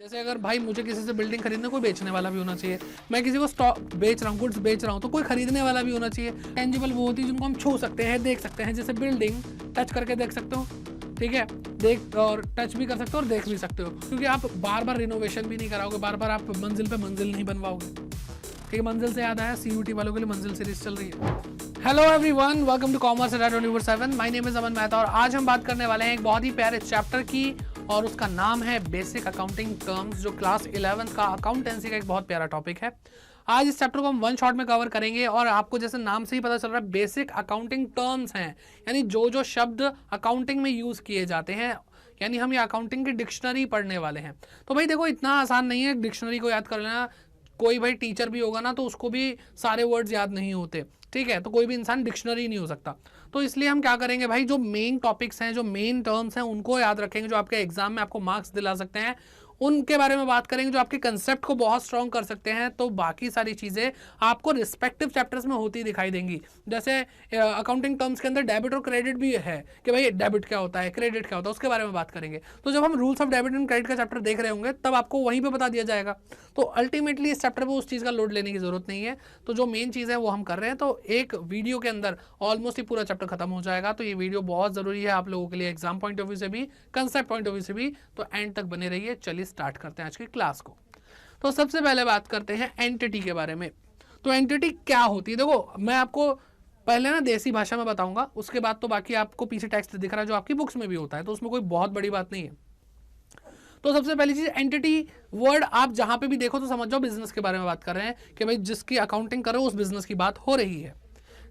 जैसे अगर भाई मुझे किसी से बिल्डिंग खरीदना, कोई बेचने वाला भी होना चाहिए। मैं किसी को स्टॉक बेच रहा हूँ, गुड्स बेच रहा हूँ, तो कोई खरीदने वाला भी होना चाहिए। टेंजिबल वो होती है जिनको हम छू सकते हैं, देख सकते हैं, जैसे बिल्डिंग टच करके देख सकते हो, ठीक है, देख और टच भी कर सकते हो और देख भी सकते हो, क्योंकि आप बार बार रिनोवेशन भी नहीं कराओगे, बार बार आप मंजिल पे मंजिल नहीं बनवाओगे। ठीक है, मंजिल से याद आया, CUT वालों के लिए मंजिल सीरीज चल रही है। Hello everyone, welcome to commerce Adda 24/7। My name is Aman Mehta और आज हम बात करने वाले हैं एक बहुत ही प्यारे चैप्टर की, और उसका नाम है बेसिक अकाउंटिंग टर्म्स, जो क्लास 11th का अकाउंटेंसी का एक बहुत प्यारा टॉपिक है। आज इस चैप्टर को हम वन शॉट में कवर करेंगे और आपको जैसे नाम से ही पता चल रहा है बेसिक अकाउंटिंग टर्म्स हैं, यानी जो जो शब्द अकाउंटिंग में यूज किए जाते हैं, यानी हम ये अकाउंटिंग की डिक्शनरी पढ़ने वाले हैं। तो भाई देखो, इतना आसान नहीं है डिक्शनरी को याद कर लेना। कोई भाई टीचर भी होगा ना तो उसको भी सारे वर्ड्स याद नहीं होते, ठीक है, तो कोई भी इंसान डिक्शनरी नहीं हो सकता। तो इसलिए हम क्या करेंगे भाई, जो मेन टॉपिक्स हैं, जो मेन टर्म्स हैं, उनको याद रखेंगे, जो आपके एग्जाम में आपको मार्क्स दिला सकते हैं, उनके बारे में बात करेंगे, जो आपके कंसेप्ट को बहुत स्ट्रॉन्ग कर सकते हैं। तो बाकी सारी चीजें आपको रिस्पेक्टिव चैप्टर्स में होती दिखाई देंगी। जैसे अकाउंटिंग टर्म्स के अंदर डेबिट और क्रेडिट भी है कि भाई डेबिट क्या होता है, क्रेडिट क्या होता है, उसके बारे में बात करेंगे। तो जब हम rules of debit and credit का चैप्टर देख रहे होंगे तब आपको वहीं पे बता दिया जाएगा। तो अल्टीमेटली इस चैप्टर में उस चीज का लोड लेने की जरूरत नहीं है। तो जो मेन चीज है वो हम कर रहे हैं, तो एक वीडियो के अंदर ऑलमोस्ट ही पूरा चैप्टर खत्म हो जाएगा। तो ये वीडियो बहुत जरूरी है आप लोगों के लिए, एग्जाम पॉइंट ऑफ व्यू से भी, कंसेप्ट पॉइंट ऑफ व्यू से भी। तो एंड तक बने रहिए। चलिए स्टार्ट करते हैं आज की क्लास को। तो सबसे पहले बात करते हैं एंटिटी के बारे में। तो एंटिटी क्या होती है, देखो मैं आपको पहले ना देसी भाषा में बताऊंगा, उसके बाद तो बाकी आपको पीछे टेक्स्ट दिख रहा है जो आपकी बुक्स में भी होता है, तो उसमें कोई बहुत बड़ी बात नहीं है। तो सबसे पहली चीज, एंटिटी वर्ड आप जहां पे भी देखो तो समझ जाओ बिजनेस के बारे में बात कर रहे हैं, कि भाई जिसकी अकाउंटिंग कर रहे हो उस बिजनेस की बात हो रही है।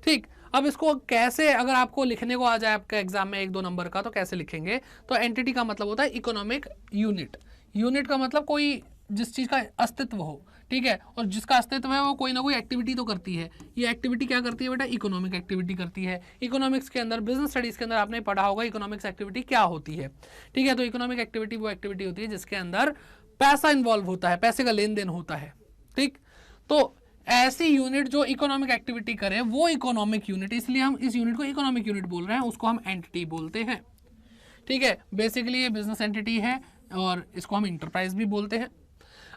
ठीक, अब इसको कैसे, अगर आपको लिखने को आ जाए आपके एग्जाम में 1-2 नंबर का, तो कैसे लिखेंगे। तो एंटिटी का मतलब होता है इकोनॉमिक यूनिट। यूनिट का मतलब कोई जिस चीज का अस्तित्व हो, ठीक है, और जिसका अस्तित्व है वो कोई ना कोई एक्टिविटी तो करती है। ये एक्टिविटी क्या करती है बेटा, इकोनॉमिक एक्टिविटी करती है। इकोनॉमिक्स के अंदर, बिजनेस स्टडीज के अंदर आपने पढ़ा होगा इकोनॉमिक्स एक्टिविटी क्या होती है, ठीक है। तो इकोनॉमिक एक्टिविटी वो एक्टिविटी होती है जिसके अंदर पैसा इन्वॉल्व होता है, पैसे का लेन देन होता है, ठीक। तो ऐसी यूनिट जो इकोनॉमिक एक्टिविटी करे वो इकोनॉमिक यूनिट, इसलिए हम इस यूनिट को इकोनॉमिक यूनिट बोल रहे हैं, उसको हम एंटिटी बोलते हैं, ठीक है। बेसिकली ये बिजनेस एंटिटी है और इसको हम इंटरप्राइज भी बोलते हैं।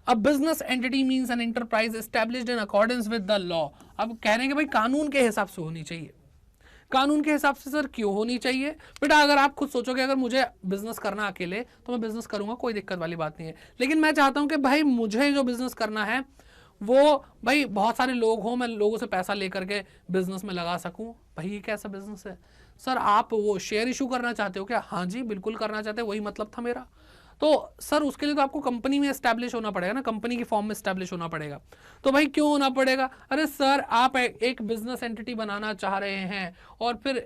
अब business entity means an enterprise established in accordance with the law. अब कह रहे हैं कि भाई कानून के हिसाब से होनी चाहिए। कानून के हिसाब से सर क्यों होनी चाहिए बेटा, अगर आप खुद सोचोगे अगर मुझे बिजनेस करना अकेले तो मैं बिजनेस करूंगा, कोई दिक्कत वाली बात नहीं है। लेकिन मैं चाहता हूं कि भाई मुझे जो बिजनेस करना है वो भाई बहुत सारे लोग हों, मैं लोगों से पैसा लेकर के बिजनेस में लगा सकूं। भाई ये कैसा बिजनेस है सर, आप वो शेयर इशू करना चाहते हो क्या? हाँ जी बिल्कुल करना चाहते हैं, वही मतलब था मेरा। तो सर उसके लिए तो आपको कंपनी में एस्टैब्लिश होना पड़ेगा ना, कंपनी की फॉर्म में एस्टैब्लिश होना पड़ेगा। तो भाई क्यों होना पड़ेगा? अरे सर आप एक बिजनेस एंटिटी बनाना चाह रहे हैं और फिर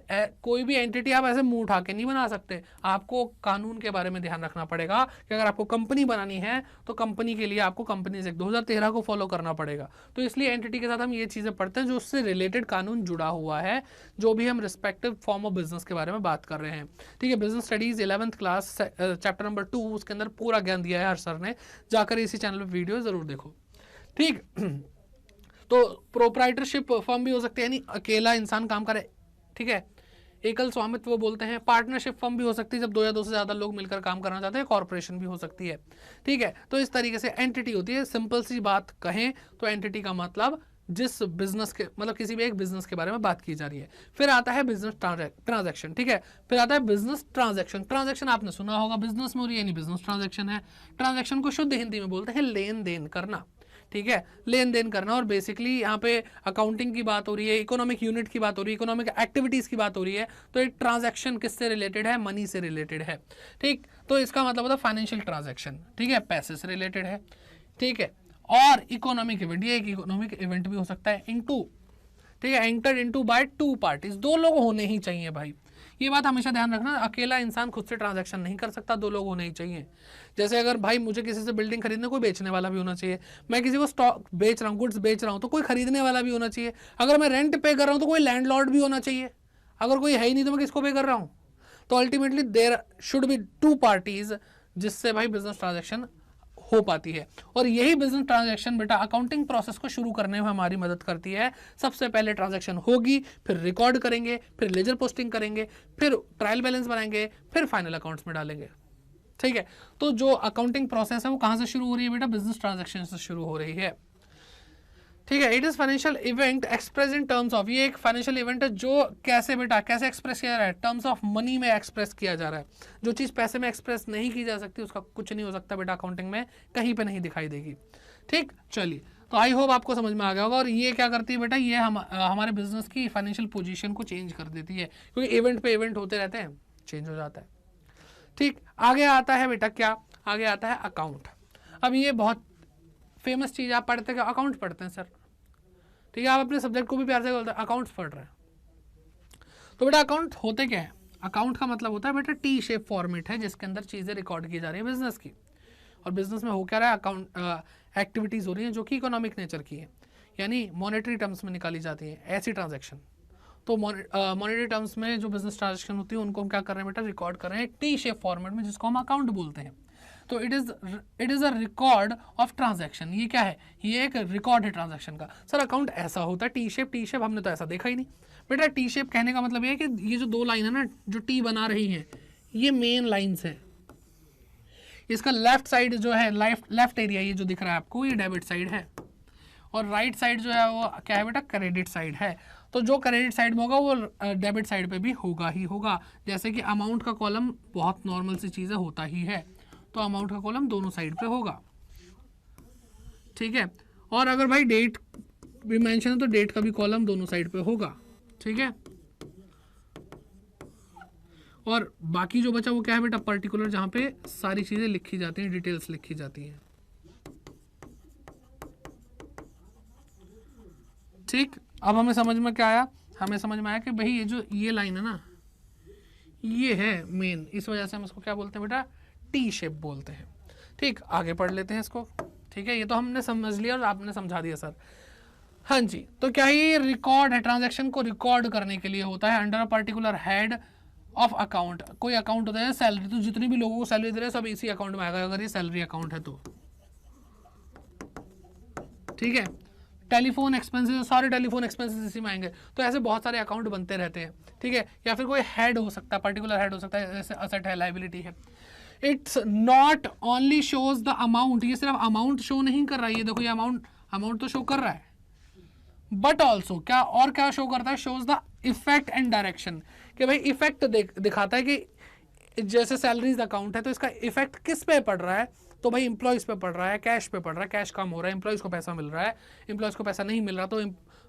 कोई भी एंटिटी आप ऐसे मुंह उठा के नहीं बना सकते। आपको कानून के बारे में ध्यान रखना पड़ेगा कि अगर आपको कंपनी बनानी है तो कंपनी के लिए आपको कंपनीज एक्ट 2013 को फॉलो करना पड़ेगा। तो इसलिए एंटिटी के साथ हम ये चीजें पढ़ते हैं जो उससे रिलेटेड कानून जुड़ा हुआ है, जो भी हम रिस्पेक्टिव फॉर्म ऑफ बिजनेस के बारे में बात कर रहे हैं, ठीक है। Business studies 11th class chapter number 2, उसके अंदर पूरा ज्ञान दिया है हर सर ने, जाकर इसी चैनल पे वीडियो जरूर देखो, ठीक। तो प्रोप्राइटरशिप फर्म भी हो सकती है, यानी अकेला इंसान काम करे, ठीक है, एकल स्वामित्व बोलते हैं। पार्टनरशिप फर्म भी हो सकती है जब 2 या 2 से ज्यादा लोग मिलकर काम करना चाहते हैं। कॉर्पोरेशन भी हो सकती है, ठीक है। तो इस तरीके से एंटिटी होती है। सिंपल सी बात कहें तो एंटिटी का मतलब जिस बिजनेस के, मतलब किसी भी एक बिजनेस के बारे में बात की जा रही है। फिर आता है बिजनेस ट्रांजैक्शन, ठीक है। फिर आता है बिजनेस ट्रांजैक्शन। ट्रांजैक्शन आपने सुना होगा, बिजनेस में हो रही है, यानी बिजनेस ट्रांजैक्शन है। ट्रांजैक्शन को शुद्ध हिंदी में बोलते हैं लेन देन करना, ठीक है, लेन देन करना। और बेसिकली यहाँ पे अकाउंटिंग की बात हो रही है, इकोनॉमिक यूनिट की बात हो रही है, इकोनॉमिक एक्टिविटीज की बात हो रही है। तो एक ट्रांजैक्शन किससे रिलेटेड है? मनी से रिलेटेड है, ठीक। तो इसका मतलब होता है फाइनेंशियल ट्रांजैक्शन, ठीक है, पैसे से रिलेटेड है, ठीक है। और इकोनॉमिक इवेंट, ये एक इकोनॉमिक इवेंट भी हो सकता है। इनटू, ठीक है, एंटर्ड इनटू बाय 2 पार्टीज, 2 लोग होने ही चाहिए भाई। ये बात हमेशा ध्यान रखना, अकेला इंसान खुद से ट्रांजैक्शन नहीं कर सकता, 2 लोग होने ही चाहिए। जैसे अगर भाई मुझे किसी से बिल्डिंग खरीदना, कोई बेचने वाला भी होना चाहिए। मैं किसी को स्टॉक बेच रहा हूँ, गुड्स बेच रहा हूँ, तो कोई खरीदने वाला भी होना चाहिए। अगर मैं रेंट पे कर रहा हूँ तो कोई लैंडलॉर्ड भी होना चाहिए। अगर कोई है ही नहीं तो मैं किसको पे कर रहा हूँ? तो ultimately there should be 2 parties, जिससे भाई बिजनेस ट्रांजैक्शन हो पाती है। और यही बिजनेस ट्रांजैक्शन बेटा अकाउंटिंग प्रोसेस को शुरू करने में हमारी मदद करती है। सबसे पहले ट्रांजैक्शन होगी, फिर रिकॉर्ड करेंगे, फिर लेजर पोस्टिंग करेंगे, फिर ट्रायल बैलेंस बनाएंगे, फिर फाइनल अकाउंट्स में डालेंगे, ठीक है, तो जो अकाउंटिंग प्रोसेस है वो कहाँ से शुरू हो रही है बेटा, बिजनेस ट्रांजैक्शन से शुरू हो रही है। ठीक है, it is financial event express in terms of, ये एक फाइनेंशियल इवेंट है जो कैसे बेटा, कैसे एक्सप्रेस किया जा रहा है, टर्म्स ऑफ मनी में एक्सप्रेस किया जा रहा है। जो चीज़ पैसे में एक्सप्रेस नहीं की जा सकती उसका कुछ नहीं हो सकता बेटा, अकाउंटिंग में कहीं पे नहीं दिखाई देगी। ठीक, चलिए, तो आई होप आपको समझ में आ गया होगा। और ये क्या करती है बेटा, ये हमारे बिजनेस की फाइनेंशियल पोजीशन को चेंज कर देती है, क्योंकि इवेंट पे इवेंट होते रहते हैं, चेंज हो जाता है। ठीक, आगे आता है बेटा क्या, आगे आता है अकाउंट। अब ये बहुत फेमस चीज़, आप पढ़ते हैं, अकाउंट पढ़ते हैं सर, ठीक है, आप अपने सब्जेक्ट को भी प्यार से बोलते हैं अकाउंट्स पढ़ रहे हैं। तो बेटा अकाउंट होते क्या है, अकाउंट का मतलब होता है बेटा टी शेप फॉर्मेट है जिसके अंदर चीज़ें रिकॉर्ड की जा रही है बिजनेस की। और बिजनेस में हो क्या रहा है, अकाउंट एक्टिविटीज़ हो रही हैं जो कि इकोनॉमिक नेचर की है, यानी मॉनेटरी टर्म्स में निकाली जाती हैं ऐसी ट्रांजैक्शन। तो मॉनेटरी टर्म्स में जो बिजनेस ट्रांजैक्शन होती है उनको हम क्या कर रहे हैं बेटा, रिकॉर्ड कर रहे हैं टी शेप फॉर्मेट में, जिसको हम अकाउंट बोलते हैं। तो it is a record of transaction. ये क्या है, ये एक रिकॉर्ड है ट्रांजैक्शन का। सर अकाउंट ऐसा होता है टी शेप हमने तो ऐसा देखा ही नहीं बेटा। टी शेप कहने का मतलब ये है कि ये जो दो लाइन है ना, जो टी बना रही हैं, ये मेन लाइन्स है। इसका लेफ्ट साइड जो है, लेफ्ट एरिया ये जो दिख रहा है आपको, ये डेबिट साइड है, और राइट साइड जो है वो क्या है बेटा, क्रेडिट साइड है। तो जो क्रेडिट साइड में होगा वो डेबिट साइड पे भी होगा ही होगा। जैसे कि अमाउंट का कॉलम बहुत नॉर्मल सी चीज़ें होता ही है, तो अमाउंट का कॉलम दोनों साइड पे होगा। ठीक है, और अगर भाई डेट भी मेंशन है तो डेट का भी कॉलम दोनों साइड पे होगा। ठीक है, और बाकी जो बचा वो क्या है बेटा, पर्टिकुलर, जहाँ पे सारी चीज़ें लिखी जाती हैं, डिटेल्स लिखी जाती हैं। ठीक, अब हमें समझ में क्या आया, हमें समझ में आया कि भाई ये लाइन है ना, ये है मेन, इस वजह से हम इसको क्या बोलते हैं बेटा, टी शेप बोलते हैं। ठीक, आगे पढ़ लेते हैं इसको। ठीक है, ये तो हमने समझ लिया और आपने समझा दिया सर। हाँ जी, तो क्या ये रिकॉर्ड है, ट्रांजैक्शन को रिकॉर्ड करने के लिए होता है under a particular head of account. कोई अकाउंट होता है सैलरी, तो जितनी भी लोगों को सैलरी दे रहे हैं सब इसी अकाउंट में आएगा, अगर ये सैलरी अकाउंट है तो। ठीक है, टेलीफोन एक्सपेंसेस, सारे टेलीफोन एक्सपेंसेस इसी में आएंगे। तो ऐसे बहुत सारे अकाउंट बनते रहते हैं। ठीक है, या फिर कोई हेड हो सकता है, पर्टिकुलर हेड हो सकता है, जैसे असेट है, लायबिलिटी है। It's not only shows the amount, ये सिर्फ अमाउंट शो नहीं कर रहा है, ये देखो ये अमाउंट तो शो कर रहा है, बट ऑल्सो क्या और क्या शो करता है, shows the effect and direction. कि भाई इफेक्ट दिखाता है कि जैसे सैलरीज अकाउंट है तो इसका इफेक्ट किस पे पड़ रहा है, तो भाई इंप्लॉइज पे पड़ रहा है, कैश पे पड़ रहा है, कैश कम हो रहा है, इंप्लॉइज को पैसा मिल रहा है, इंप्लॉइज को पैसा नहीं मिल रहा, तो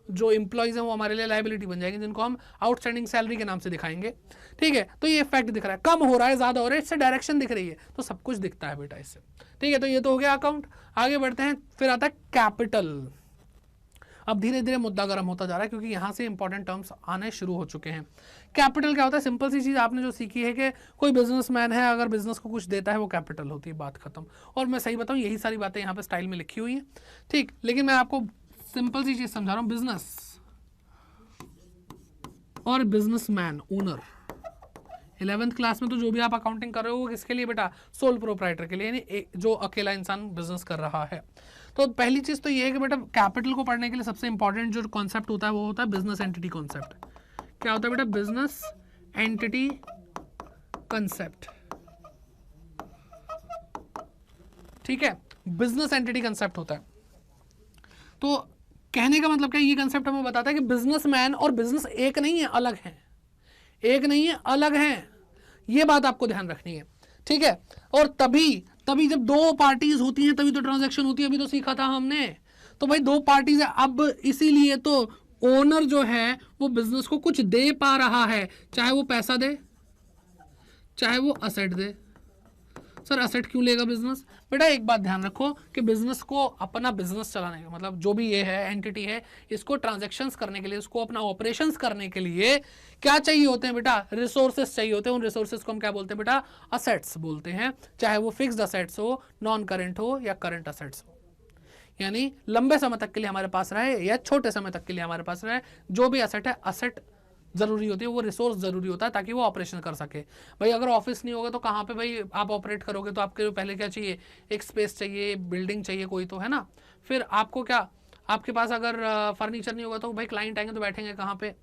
जो इंप्लॉइज हैं वो हमारे लिए लायबिलिटी बन जाएंगे, जिनको हम आउटस्टैंडिंग सैलरी के नाम से दिखाएंगे। ठीक है, तो ये इफेक्ट दिख रहा है, कम हो रहा है, ज्यादा हो रहा है, इससे डायरेक्शन दिख रही है, तो सब कुछ दिखता है बेटा इससे। ठीक है, तो ये तो हो गया अकाउंट। आगे बढ़ते हैं, फिर आता है कैपिटल। अब धीरे धीरे मुद्दा गर्म होता जा रहा है क्योंकि यहाँ से इंपॉर्टेंट टर्म्स आने शुरू हो चुके हैं। कैपिटल क्या होता है, सिंपल सी चीज़ आपने जो सीखी है कि कोई बिजनेसमैन है, अगर बिजनेस को कुछ देता है वो कैपिटल होती है, बात खत्म। और मैं सही बताऊँ, यही सारी बातें यहाँ पे स्टाइल में लिखी हुई है। ठीक, लेकिन मैं आपको सिंपल सी चीज़ समझा रहा हूँ, बिजनेस और बिजनेसमैन, ओनर। 11th क्लास में तो जो भी आप अकाउंटिंग कर रहे हो किसके लिए बेटा, सोल प्रोप्राइटर के लिए, यानी जो अकेला इंसान बिजनेस कर रहा है। तो पहली चीज तो ये है कि बेटा कैपिटल को पढ़ने के लिए सबसे इंपॉर्टेंट जो कॉन्सेप्ट होता है वो होता है बिजनेस एंटिटी कॉन्सेप्ट। क्या होता है बेटा, बिजनेस एंटिटी कॉन्सेप्ट। ठीक है, बिजनेस एंटिटी कॉन्सेप्ट होता है। तो कहने का मतलब क्या, ये कॉन्सेप्ट हमें बताता है कि बिजनेसमैन और बिजनेस एक नहीं है, अलग है, एक नहीं है, अलग है। ये बात आपको ध्यान रखनी है। ठीक है, और तभी जब दो पार्टीज होती हैं तभी तो ट्रांजैक्शन होती है, अभी तो सीखा था हमने। तो भाई दो पार्टीज है, अब इसीलिए तो ओनर जो है वो बिजनेस को कुछ दे पा रहा है, चाहे वो पैसा दे चाहे वो असेट दे। सर असेट क्यों लेगा बिजनेस, बेटा एक बात ध्यान रखो कि बिजनेस को अपना बिजनेस चलाने का मतलब जो भी ये है एंटिटी है, इसको ट्रांजैक्शंस करने के लिए, इसको अपना ऑपरेशंस करने के लिए क्या चाहिए होते हैं बेटा, रिसोर्सेस चाहिए होते हैं। उन रिसोर्सेस को हम क्या बोलते हैं बेटा, असेट्स बोलते हैं, चाहे वो फिक्स्ड असेट्स हो, नॉन करेंट हो या करंट असेट्स हो। यानी लंबे समय तक के लिए हमारे पास रहे या छोटे समय तक के लिए हमारे पास रहे, जो भी असेट है, असेट जरूरी होती है, वो रिसोर्स जरूरी होता है ताकि वो ऑपरेशन कर सके। भाई अगर ऑफिस नहीं होगा तो कहाँ पे भाई आप ऑपरेट करोगे, तो आपके पहले क्या चाहिए, एक स्पेस चाहिए, बिल्डिंग चाहिए कोई तो, है ना। फिर आपको क्या, आपके पास अगर फर्नीचर नहीं होगा तो भाई क्लाइंट आएंगे तो बैठेंगे कहाँ पे।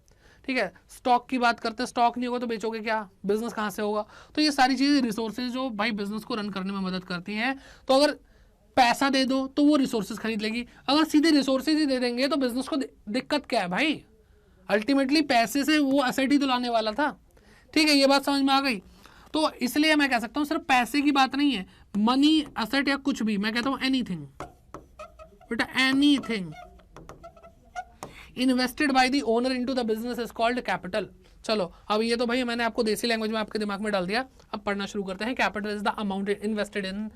ठीक है, स्टॉक की बात करते हैं, स्टॉक नहीं होगा तो बेचोगे क्या, बिजनेस कहाँ से होगा। तो ये सारी चीज़ें रिसोर्सेज जो भाई बिजनेस को रन करने में मदद करती हैं। तो अगर पैसा दे दो तो वो रिसोर्सेज खरीद लेगी, अगर सीधे रिसोर्सेज ही दे देंगे तो बिजनेस को दिक्कत क्या है भाई, अल्टीमेटली पैसे से वो असेट ही तो लाने वाला था। ठीक है, ये बात समझ में आ गई। तो इसलिए मैं कह सकता हूँ सिर्फ पैसे की बात नहीं है, मनी, असेट या कुछ भी, मैं कहता हूँ एनीथिंग बेटा, anything invested by the owner into the business is called capital. चलो अब ये तो भाई मैंने आपको देसी लैंग्वेज में आपके दिमाग में डाल दिया, अब पढ़ना शुरू करते हैं। Capital is the amount invested in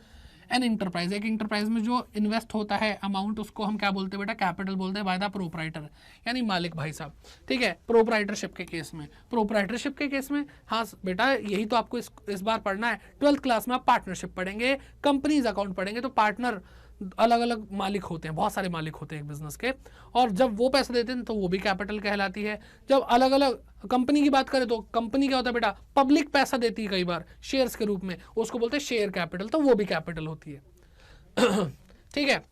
an enterprise, एक इंटरप्राइज में जो इन्वेस्ट होता है अमाउंट, उसको हम क्या बोलते हैं बेटा, कैपिटल बोलते हैं, बाय द प्रोप्राइटर, यानी मालिक भाई साहब। ठीक है, प्रोप्राइटरशिप के केस में, प्रोप्राइटरशिप के केस में, हाँ बेटा यही तो आपको इस बार पढ़ना है। 12th क्लास में आप पार्टनरशिप पढ़ेंगे, कंपनीज अकाउंट पढ़ेंगे, तो पार्टनर अलग अलग मालिक होते हैं, बहुत सारे मालिक होते हैं एक बिजनेस के, और जब वो पैसे देते हैं तो वो भी कैपिटल कहलाती है। जब अलग अलग कंपनी की बात करें तो कंपनी क्या होता है बेटा, पब्लिक पैसा देती है कई बार शेयर्स के रूप में, उसको बोलते हैं शेयर कैपिटल, तो वो भी कैपिटल होती है। ठीक है,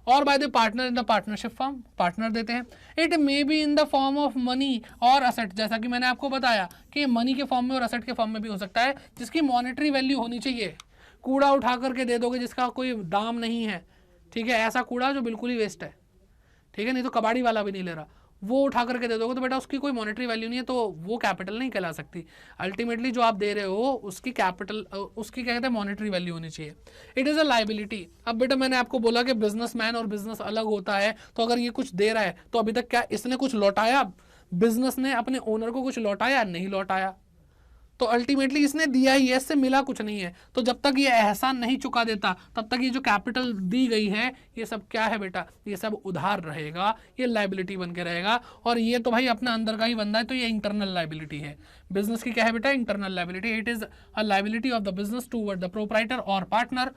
और by the partner in the partnership form, partner देते हैं। It may be in the form of money और असेट, जैसा कि मैंने आपको बताया कि मनी के फॉर्म में और असेट के फॉर्म में भी हो सकता है, जिसकी मॉनेटरी वैल्यू होनी चाहिए। कूड़ा उठा करके दे दोगे जिसका कोई दाम नहीं है, ठीक है, ऐसा कूड़ा जो बिल्कुल ही वेस्ट है, ठीक है, नहीं तो कबाड़ी वाला भी नहीं ले रहा, वो उठा करके दे दोगे तो बेटा उसकी कोई मॉनेटरी वैल्यू नहीं है, तो वो कैपिटल नहीं कहला सकती। अल्टीमेटली जो आप दे रहे हो उसकी कैपिटल, उसकी क्या कहते हैं, मॉनेटरी वैल्यू होनी चाहिए। It is a liability. अब बेटा मैंने आपको बोला कि बिजनेसमैन और बिजनेस अलग होता है, तो अगर ये कुछ दे रहा है तो अभी तक क्या इसने कुछ लौटाया, बिजनेस ने अपने ओनर को कुछ लौटाया, नहीं लौटाया, तो अल्टीमेटली इसने दिया ही है, इससे मिला कुछ नहीं है। तो जब तक ये एहसान नहीं चुका देता तब तक ये जो कैपिटल दी गई है ये सब क्या है बेटा, ये सब उधार रहेगा, ये लाइबिलिटी बन के रहेगा। और ये तो भाई अपने अंदर का ही बंदा है, तो ये इंटरनल लाइबिलिटी है। बिजनेस की क्या है बेटा, internal liability. It is a liability of the business toward the proprietor और partner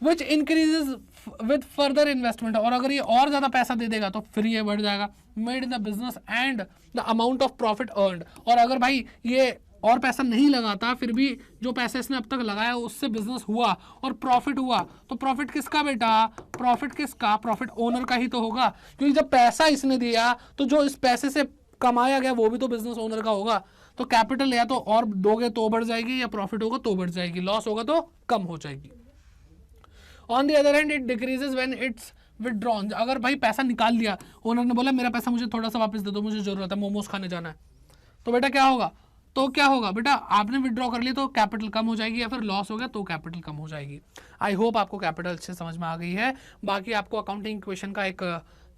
which increases with further investment, और अगर ये और ज्यादा पैसा दे देगा तो फिर ये बढ़ जाएगा। Made in the business and the amount of profit earned, और अगर भाई ये और पैसा नहीं लगाता फिर भी जो पैसा इसने अब तक लगाया उससे बिजनेस हुआ और प्रॉफिट हुआ, तो प्रॉफिट किसका बेटा, प्रॉफिट किसका, प्रॉफिट ओनर का ही तो होगा, क्योंकि जब पैसा इसने दिया तो जो इस पैसे से कमाया गया वो भी तो बिजनेस ओनर का होगा। तो कैपिटल या तो और दोगे तो बढ़ जाएगी, या प्रॉफिट होगा तो बढ़ जाएगी, लॉस होगा तो कम हो जाएगी। On the other hand it decreases when it's withdrawn, अगर भाई पैसा निकाल लिया, ओनर ने बोला मेरा पैसा मुझे थोड़ा सा वापस दे दो, मुझे जरूरत है, मोमोज खाने जाना है, तो बेटा क्या होगा, तो क्या होगा बेटा, आपने विड्रॉ कर लिया तो कैपिटल कम हो जाएगी, या फिर लॉस हो गया तो कैपिटल कम हो जाएगी। आई होप आपको कैपिटल अच्छे समझ में आ गई है। बाकी आपको अकाउंटिंग इक्वेशन का एक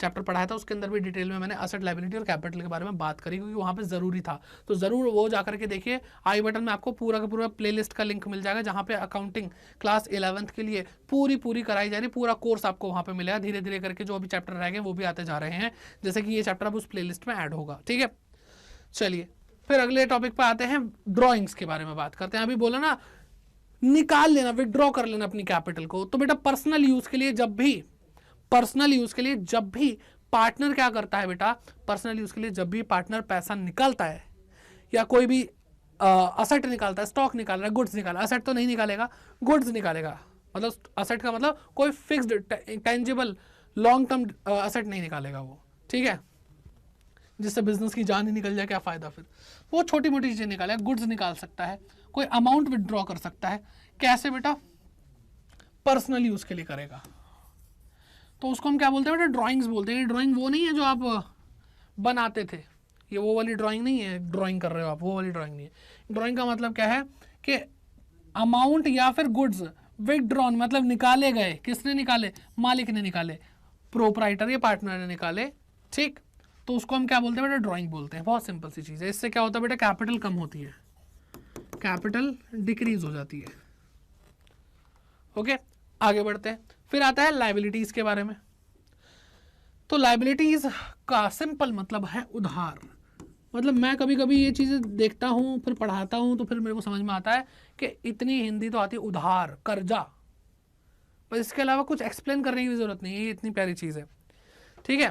चैप्टर पढ़ाया था, उसके अंदर भी डिटेल में मैंने असेट, लायबिलिटी और कैपिटल के बारे में बात करी, क्योंकि वहाँ पे ज़रूरी था, तो ज़रूर वो जाकर के देखिए। आई बटन में आपको पूरा का पूरा प्लेलिस्ट का लिंक मिल जाएगा, जहाँ पे अकाउंटिंग क्लास 11th के लिए पूरी कराई जा रही, पूरा कोर्स आपको वहाँ पे मिलेगा। धीरे धीरे करके जो अभी चैप्टर रह गए वो भी आते जा रहे हैं, जैसे कि ये चैप्टर अब उस प्लेलिस्ट में ऐड होगा। ठीक है, चलिए फिर अगले टॉपिक पे आते हैं, ड्राइंग्स के बारे में बात करते हैं। अभी बोला ना निकाल लेना, विड्रॉ कर लेना अपनी कैपिटल को, तो बेटा पर्सनल यूज के लिए जब भी पार्टनर क्या करता है बेटा, पर्सनल यूज के लिए जब भी पार्टनर पैसा निकालता है या कोई भी असेट निकालता है, स्टॉक निकाल रहा है, गुड्स निकाल रहा है, असेट तो नहीं निकालेगा, गुड्स निकालेगा, मतलब असेट का मतलब कोई fixed tangible long term asset नहीं निकालेगा वो, ठीक है, जिससे बिजनेस की जान ही निकल जाए क्या फायदा। फिर वो छोटी मोटी चीजें निकालेगा, गुड्स निकाल सकता है, कोई अमाउंट विड्रॉ कर सकता है, कैसे बेटा, पर्सनल यूज के लिए करेगा, तो उसको हम क्या बोलते हैं बेटा, ड्राइंग्स बोलते हैं। ड्राइंग वो नहीं है जो आप बनाते थे, ये वो वाली ड्राइंग नहीं है, ड्राइंग कर रहे हो आप, वो वाली ड्राइंग नहीं है। ड्राइंग का मतलब क्या है कि अमाउंट या फिर गुड्स विड्रॉन, मतलब निकाले गए, किसने निकाले, मालिक ने निकाले, प्रोप्राइटर या पार्टनर ने निकाले, ठीक, तो उसको हम क्या बोलते हैं बेटा, ड्राइंग बोलते हैं। बहुत सिंपल सी चीज़ है, इससे क्या होता है बेटा, कैपिटल कम होती है, कैपिटल डिक्रीज हो जाती है। ओके, आगे बढ़ते हैं। फिर आता है लायबिलिटीज के बारे में। तो लायबिलिटीज का सिंपल मतलब है उधार। मतलब मैं कभी कभी ये चीज़ें देखता हूँ, फिर पढ़ाता हूँ, तो फिर मेरे को समझ में आता है कि इतनी हिंदी तो आती है, उधार, कर्जा, बस इसके अलावा कुछ एक्सप्लेन करने की जरूरत नहीं है, ये इतनी प्यारी चीज़ है। ठीक है,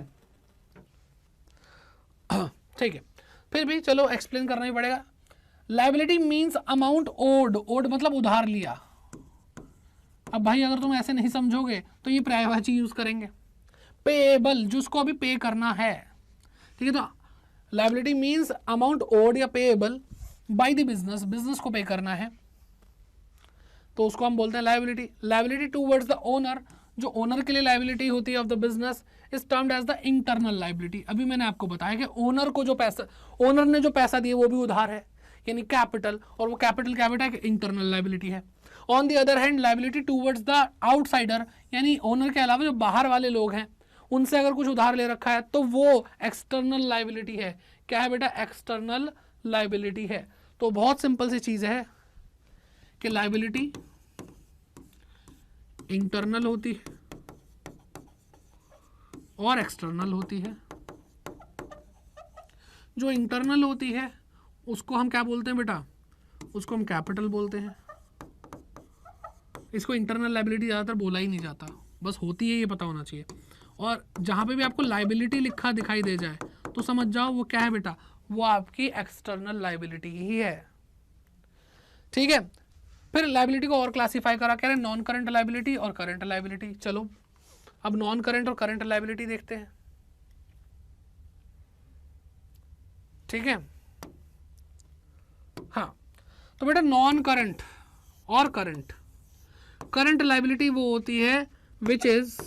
ठीक है, फिर भी चलो एक्सप्लेन करना ही पड़ेगा। Liability means amount owed, owed मतलब उधार लिया। अब भाई अगर तुम ऐसे नहीं समझोगे तो ये पर्यायवाची यूज करेंगे। पेएबल, जिसको अभी पे करना है, ठीक है, तो लाइबिलिटी मीन्स अमाउंट ओड या payable by the business, business को पे करना है तो उसको हम बोलते हैं liability. Liability towards the owner, जो ओनर के लिए लाइबिलिटी होती है of the business is termed as the internal liability. अभी मैंने आपको बताया कि ओनर को जो पैसा, ओनर ने जो पैसा दिया वो भी उधार है, यानी कैपिटल, और वो कैपिटल क्या बेटा है, इंटरनल लाइबिलिटी है। On the other hand liability towards the outsider, यानी ओनर के अलावा जो बाहर वाले लोग हैं उनसे अगर कुछ उधार ले रखा है तो वो एक्सटर्नल लाइबिलिटी है। क्या है बेटा, एक्सटर्नल लाइबिलिटी है। तो बहुत सिंपल सी चीज है कि लाइबिलिटी इंटरनल होती है और एक्सटर्नल होती है। जो इंटरनल होती है उसको हम क्या बोलते हैं बेटा, उसको हम कैपिटल बोलते हैं। इसको इंटरनल लाइबिलिटी ज़्यादातर बोला ही नहीं जाता, बस होती है ये पता होना चाहिए। और जहाँ पे भी आपको लाइबिलिटी लिखा दिखाई दे जाए तो समझ जाओ वो क्या है बेटा, वो आपकी एक्सटर्नल लाइबिलिटी ही है। ठीक है, फिर लाइबिलिटी को और क्लासिफाई करा, कह रहे हैं नॉन करंट लाइबिलिटी और करंट लाइबिलिटी। चलो अब नॉन करंट और करंट लाइबिलिटी देखते हैं। ठीक है, हाँ तो बेटा नॉन करंट और करंट, करंट लाइबिलिटी वो होती है which is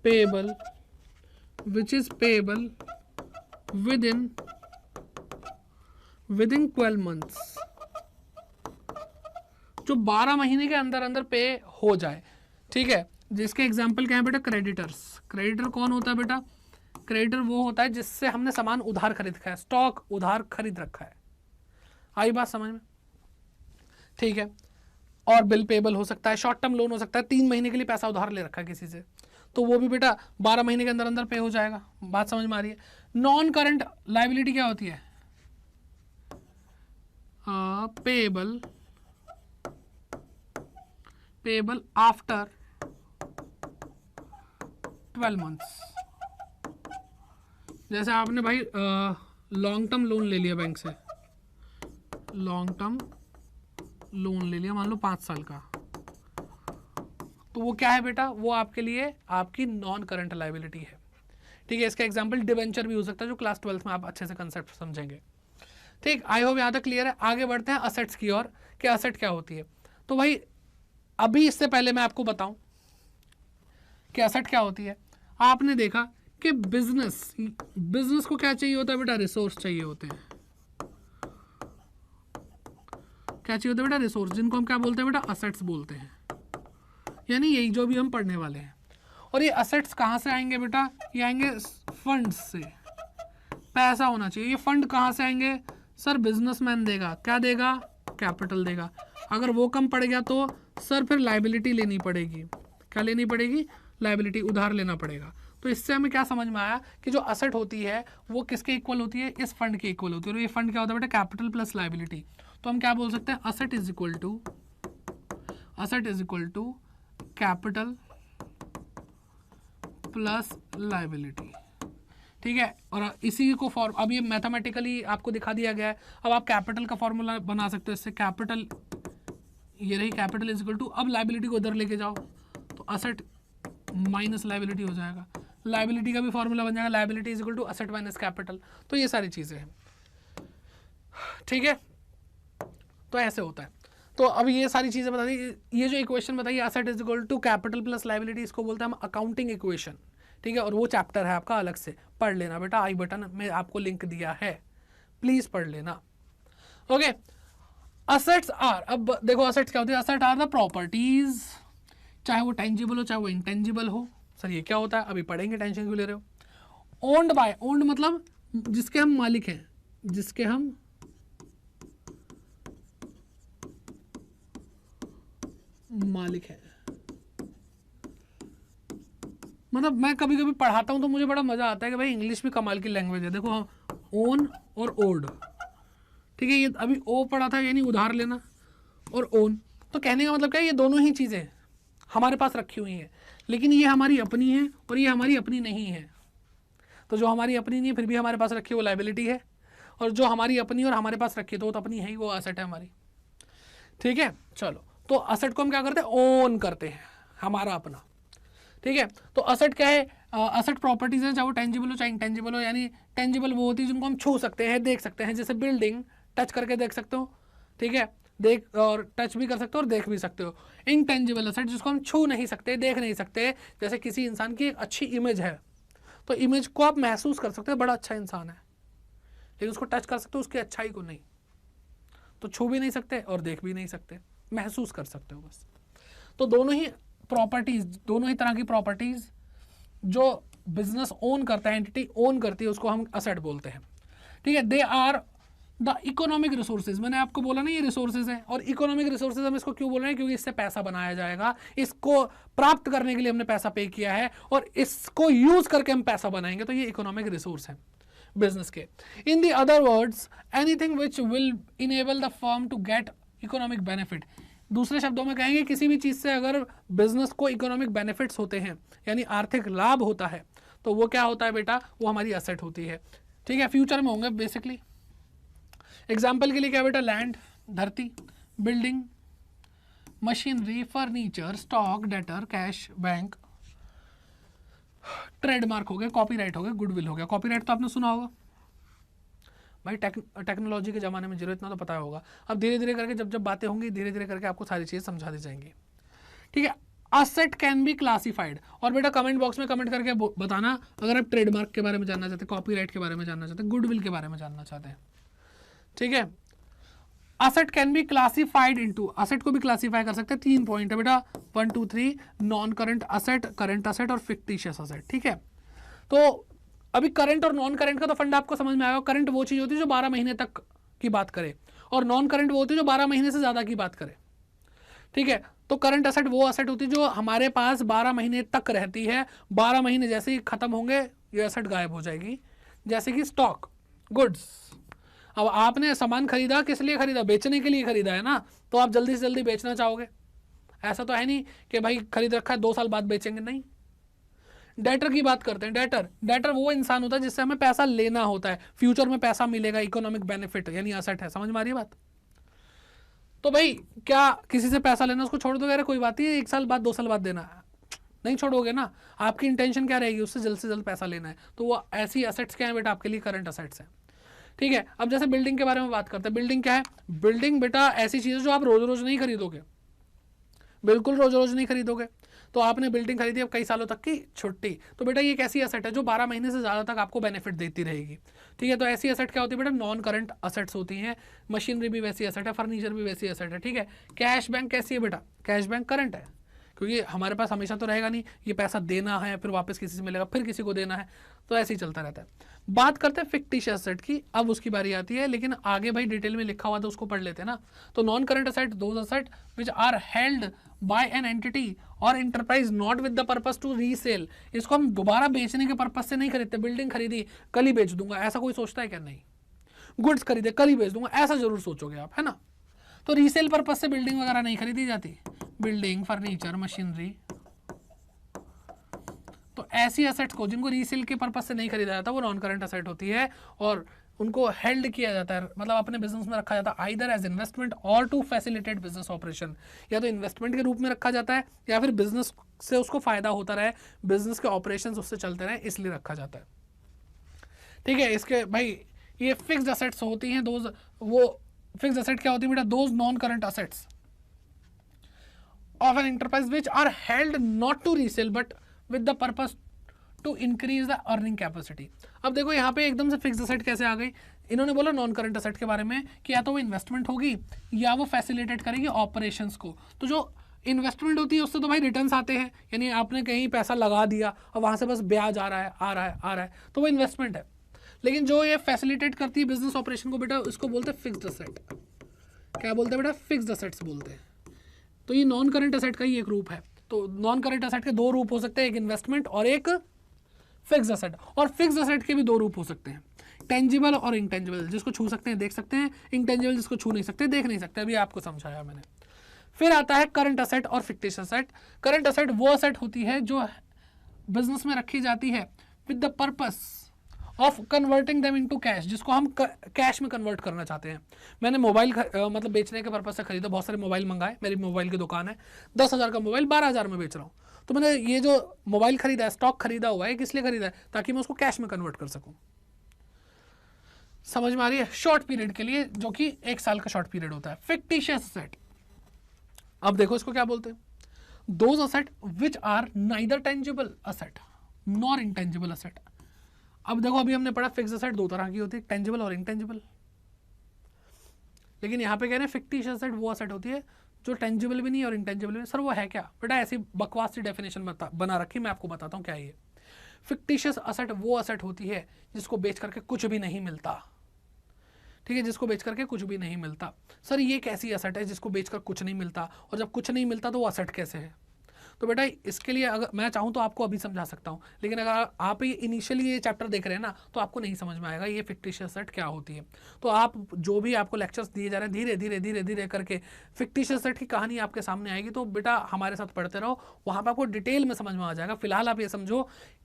payable, which is payable with in 12 months, जो 12 महीने के अंदर अंदर पे हो जाए। ठीक है, जिसके एग्जाम्पल क्या है बेटा, क्रेडिटर्स। क्रेडिटर कौन होता है बेटा, क्रेडिटर वो होता है जिससे हमने सामान उधार खरीद रखा है, स्टॉक उधार खरीद रखा है। आई बात समझ में? ठीक है, और बिल पेबल हो सकता है, शॉर्ट टर्म लोन हो सकता है, 3 महीने के लिए पैसा उधार ले रखा है किसी से, तो वो भी बेटा 12 महीने के अंदर अंदर पे हो जाएगा। बात समझ में आ रही है? नॉन करंट लाइबिलिटी क्या होती है, पेबल आफ्टर 12 मंथ्स। जैसे आपने भाई लॉन्ग टर्म लोन ले लिया बैंक से, लॉन्ग टर्म लोन ले लिया मान लो 5 साल का, तो वो क्या है बेटा, वो आपके लिए आपकी नॉन करंट लाइबिलिटी है। ठीक है, इसका एग्जांपल डिवेंचर भी हो सकता है, जो क्लास 12th में आप अच्छे से कंसेप्ट समझेंगे। ठीक, आई होप यहाँ तक क्लियर है। आगे बढ़ते हैं असेट्स की ओर, कि असेट क्या होती है। तो भाई अभी इससे पहले मैं आपको बताऊं कि असेट क्या होती है। आपने देखा कि बिजनेस को क्या चाहिए होता है बेटा, रिसोर्स चाहिए होते हैं। क्या चाहिए होता है बेटा, रिसोर्स, जिनको हम क्या बोलते हैं बेटा, असेट्स बोलते हैं। यानी यही जो भी हम पढ़ने वाले हैं। और ये असेट्स कहाँ से आएंगे बेटा, ये आएंगे फंड से। पैसा होना चाहिए। ये फंड कहाँ से आएंगे सर, बिजनेसमैन देगा। क्या देगा, कैपिटल देगा। अगर वो कम पड़ गया तो सर फिर लाइबिलिटी लेनी पड़ेगी। क्या लेनी पड़ेगी, लाइबिलिटी, उधार लेना पड़ेगा। तो इससे हमें क्या समझ में आया कि जो असेट होती है वो किसके इक्वल होती है, इस फंड के इक्वल होती है। और ये फंड क्या होता है बेटा, कैपिटल प्लस लाइबिलिटी। तो हम क्या बोल सकते हैं, asset is equal to capital plus liability. ठीक है, और इसी को फॉर्म, अब ये मैथमेटिकली आपको दिखा दिया गया है। अब आप कैपिटल का फॉर्मूला बना सकते हो इससे। कैपिटल ये रही, कैपिटल इज इक्वल टू, अब लाइबिलिटी को इधर लेके जाओ तो असेट माइनस लाइबिलिटी हो जाएगा। लाइबिलिटी का भी फॉर्मूला बन जाएगा, liability is equal to asset minus capital. तो ये सारी चीज़ें हैं। ठीक है, तो ऐसे होता है। तो अब ये सारी चीज़ें बता दी। ये जो इक्वेशन बताइए, asset is equal to capital plus liability, इसको बोलते हैं हम अकाउंटिंग इक्वेशन। ठीक है, और वो चैप्टर है आपका अलग से, पढ़ लेना बेटा। आई बटन में आपको लिंक दिया है, प्लीज पढ़ लेना। ओके, असेट्स आर, अब देखो असेट्स क्या होती है, असेट आर द प्रॉपर्टीज, चाहे वो टेंजिबल हो चाहे वो इंटेंजिबल हो। सर ये क्या होता है, अभी पढ़ेंगे, टेंशन क्यों ले रहे हो। ओन्ड बाय, ओन्ड मतलब जिसके हम मालिक हैं, जिसके हम मालिक हैं। मतलब मैं कभी कभी पढ़ाता हूँ तो मुझे बड़ा मजा आता है कि भाई इंग्लिश भी कमाल की लैंग्वेज है। देखो ओन और ओड, ठीक है, ये अभी ओ पढ़ा था यानी उधार लेना, और ओन, तो कहने का मतलब क्या है, ये दोनों ही चीज़ें हमारे पास रखी हुई हैं, लेकिन ये हमारी अपनी है और ये हमारी अपनी नहीं है। तो जो हमारी अपनी नहीं है फिर भी हमारे पास रखी है वो लाइबिलिटी है, और जो हमारी अपनी और हमारे पास रखी है तो वो तो अपनी है ही, वो असेट है हमारी। ठीक है, चलो, तो असेट को हम क्या करते हैं, ओन करते हैं, हमारा अपना। ठीक है। तो असेट क्या है, असेट प्रॉपर्टीज है, चाहे वो टेंजिबल हो चाहे इंटेंजिबल हो। यानी टेंजिबल वो होती है जिनको हम छू सकते हैं, देख सकते हैं, जैसे बिल्डिंग टच करके देख सकते हो, ठीक है, देख और टच भी कर सकते हो और देख भी सकते हो। इनटेंजिबल असेट जिसको हम छू नहीं सकते, देख नहीं सकते, जैसे किसी इंसान की एक अच्छी इमेज है, तो इमेज को आप महसूस कर सकते हो, बड़ा अच्छा इंसान है, लेकिन उसको टच कर सकते हो, उसकी अच्छाई को नहीं। तो छू भी नहीं सकते और देख भी नहीं सकते, महसूस कर सकते हो बस। तो दोनों ही प्रॉपर्टीज, दोनों ही तरह की प्रॉपर्टीज जो बिजनेस ओन करता है, एंटिटी ओन करती है, उसको हम असेट बोलते हैं, ठीक है। They are the economic resources, मैंने आपको बोला ना ये रिसोर्सेज है। और इकोनॉमिक रिसोर्सेज हम इसको क्यों बोल रहे हैं, क्योंकि इससे पैसा बनाया जाएगा, इसको प्राप्त करने के लिए हमने पैसा पे किया है और इसको यूज करके हम पैसा बनाएंगे, तो ये इकोनॉमिक रिसोर्स है बिजनेस के। In the other words, anything which will enable the firm to get economic benefit. दूसरे शब्दों में कहेंगे किसी भी चीज से अगर बिजनेस को इकोनॉमिक बेनिफिट्स होते हैं, यानी आर्थिक लाभ होता है, तो वो क्या होता है बेटा, वो हमारी असेट होती है, ठीक है। फ्यूचर में होंगे बेसिकली। एग्जाम्पल के लिए क्या बेटा, लैंड धरती, building, machinery, furniture, stock, debtor, cash, bank, trademark हो गए, कॉपीराइट हो गए, गुडविल हो गया। कॉपीराइट तो आपने सुना होगा भाई, टेक्नोलॉजी के ज़माने में जीरो, इतना तो पता होगा। अब धीरे धीरे करके जब जब बातें होंगी, धीरे धीरे करके आपको सारी चीज़ें समझा दी जाएंगी, ठीक है। असेट कैन बी क्लासिफाइड, और बेटा कमेंट बॉक्स में कमेंट करके बताना अगर आप ट्रेडमार्क के बारे में जानना चाहते हैं, कॉपीराइट के बारे में जानना चाहते हैं, गुडविल के बारे में जानना चाहते हैं, ठीक है। Asset can be classified into, asset को भी क्लासिफाई कर सकते हैं, 3 पॉइंट है बेटा, 1 2 3, non current asset, current asset और फिक्टिशियस असेट, ठीक है। तो अभी करंट और नॉन करंट का तो फंड आपको समझ में आएगा। करंट वो चीज होती है जो 12 महीने तक की बात करे, और नॉन करंट वो होती है जो 12 महीने से ज्यादा की बात करे, ठीक है। तो करंट असेट वो असेट होती है जो हमारे पास 12 महीने तक रहती है, 12 महीने जैसे ही खत्म होंगे ये असेट गायब हो जाएगी, जैसे कि स्टॉक, गुड्स। अब आपने सामान खरीदा, किस लिए खरीदा, बेचने के लिए खरीदा है ना, तो आप जल्दी से जल्दी बेचना चाहोगे। ऐसा तो है नहीं कि भाई खरीद रखा है 2 साल बाद बेचेंगे, नहीं। डेटर की बात करते हैं, डेटर वो इंसान होता है जिससे हमें पैसा लेना होता है, फ्यूचर में पैसा मिलेगा, इकोनॉमिक बेनिफिट यानी असेट है, समझ में आ रही है बात। तो भाई क्या किसी से पैसा लेना उसको छोड़ दोगे, अरे कोई बात नहीं 1 साल बाद 2 साल बाद देना है, नहीं छोड़ोगे ना। आपकी इंटेंशन क्या रहेगी, उससे जल्द से जल्द पैसा लेना है। तो वो ऐसी असेट्स क्या है बेटा, आपके लिए करंट असेट्स है, ठीक है। अब जैसे बिल्डिंग के बारे में बात करते हैं, बिल्डिंग क्या है, बिल्डिंग बेटा ऐसी चीज है जो आप रोज रोज नहीं खरीदोगे, बिल्कुल रोज रोज नहीं खरीदोगे। तो आपने बिल्डिंग खरीदी अब कई सालों तक की छुट्टी, तो बेटा ये एक ऐसी असेट है जो 12 महीने से ज़्यादा तक आपको बेनिफिट देती रहेगी, ठीक है। तो ऐसी असेट क्या होती है बेटा, नॉन करंट असेट्स होती हैं। मशीनरी भी वैसी असेट है, फर्नीचर भी वैसी असेट है, ठीक है। कैश बैंक कैसी है बेटा, कैश बैंक करंट है, क्योंकि हमारे पास हमेशा तो रहेगा नहीं, ये पैसा देना है फिर वापस किसी से मिलेगा, फिर किसी को देना है, तो ऐसे ही चलता रहता है। बात करते हैं फिक्टिशियस असेट की, अब उसकी बारी आती है, लेकिन आगे भाई डिटेल में लिखा हुआ था उसको पढ़ लेते हैं ना। तो non current asset those asset which are held by an entity और enterprise not with the purpose to resale. इसको हम दोबारा बेचने के पर्पज से नहीं खरीदते, बिल्डिंग खरीदी कल ही बेच दूंगा, ऐसा कोई सोचता है क्या, नहीं। गुड्स खरीदे कल ही बेच दूंगा, ऐसा जरूर सोचोगे आप, है ना। तो रीसेल पर्पज से बिल्डिंग वगैरह नहीं खरीदी जाती, बिल्डिंग, फर्नीचर, मशीनरी, तो ऐसी असेट्स को जिनको रीसेल के पर्पज से नहीं खरीदा जाता वो नॉन करंट असेट होती है, और उनको हेल्ड किया जाता है, मतलब अपने बिजनेस में रखा जाता है, आइदर एज इन्वेस्टमेंट और टू फैसिलिटेट बिजनेस ऑपरेशन। या तो इन्वेस्टमेंट के रूप में रखा जाता है, या फिर बिजनेस से उसको फायदा होता रहे, बिजनेस के ऑपरेशन उससे चलते रहे, इसलिए रखा जाता है, ठीक है। इसके भाई ये फिक्स्ड असेट्स होती हैं, दोज वो फिक्स्ड असेट क्या होती है बेटा, those non current assets of an enterprise which are held not to resell but with the purpose to increase the earning capacity. अब देखो यहाँ पे एकदम से फिक्स्ड असेट कैसे आ गई, इन्होंने बोला नॉन करंट असेट के बारे में कि या तो वो इन्वेस्टमेंट होगी या वो फैसिलिटेट करेगी ऑपरेशंस को। तो जो इन्वेस्टमेंट होती है उससे तो भाई रिटर्न्स आते हैं, यानी आपने कहीं पैसा लगा दिया और वहाँ से बस ब्याज आ रहा है आ रहा है आ रहा है, तो वो इन्वेस्टमेंट है। लेकिन जो ये फैसिलिटेट करती है बिजनेस ऑपरेशन को बेटा, उसको बोलते हैं फिक्स्ड असेट। क्या बोलते हैं बेटा, फिक्स्ड असेट्स बोलते हैं। तो ये नॉन करंट असेट का ही एक रूप है। तो नॉन करंट असेट के 2 रूप हो सकते हैं, एक इन्वेस्टमेंट और एक फिक्स्ड असेट। और फिक्स्ड असेट के भी 2 रूप हो सकते हैं, टेंजिबल और इंटेंजिबल, जिसको छू सकते हैं देख सकते हैं, इंटेंजिबल जिसको छू नहीं सकते देख नहीं सकते, अभी आपको समझाया मैंने। फिर आता है करंट असेट और फिक्टिशियस असेट। करंट असेट वो असेट होती है जो बिजनेस में रखी जाती है with the purpose of converting them into cash, जिसको हम कैश में कन्वर्ट करना चाहते हैं। मैंने मोबाइल मतलब बेचने के पर्पस से खरीदा, बहुत सारे मोबाइल मंगाए, मेरी मोबाइल की दुकान है, 10,000 का मोबाइल 12,000 में बेच रहा हूँ, तो मैंने ये जो मोबाइल खरीदा है, स्टॉक खरीदा हुआ है, किस लिए खरीदा है? ताकि मैं उसको कैश में कन्वर्ट कर सकूं। समझ में आ रही है? शॉर्ट पीरियड के लिए, जो कि 1 साल का शॉर्ट पीरियड होता है। फिक्टिशियस असेट, अब देखो इसको क्या बोलते हैं, those asset which are neither tangible asset nor intangible asset. अब देखो अभी हमने पढ़ा फिक्स असेट 2 तरह की होती है, टेंजिबल और इंटेंजिबल। लेकिन यहाँ पे कह रहे हैं फिक्टिशियस असेट वो असेट होती है जो टेंजिबल भी नहीं और इंटेंजिबल भी नहीं। सर वो है क्या? बेटा ऐसी बकवास सी डेफिनेशन बना रखी, मैं आपको बताता हूँ क्या है ये। फिक्टिशियस असेट वो असेट होती है जिसको बेच करके कुछ भी नहीं मिलता। ठीक है, जिसको बेच करके कुछ भी नहीं मिलता। सर ये कैसी असेट है जिसको बेचकर कुछ नहीं मिलता, और जब कुछ नहीं मिलता तो वो असेट कैसे है? तो बेटा इसके लिए अगर मैं चाहूँ तो आपको अभी समझा सकता हूँ, लेकिन अगर आप ये इनिशियली ये चैप्टर देख रहे हैं ना, तो आपको नहीं समझ में आएगा ये फिक्टिशियस असेट क्या होती है। तो आप जो भी आपको लेक्चर्स दिए जा रहे हैं, धीरे धीरे धीरे धीरे करके फिक्टिशियस असेट की कहानी आपके सामने आएगी। तो बेटा हमारे साथ पढ़ते रहो, वहाँ पर आपको डिटेल में समझ में आ जाएगा। फिलहाल आप ये समझो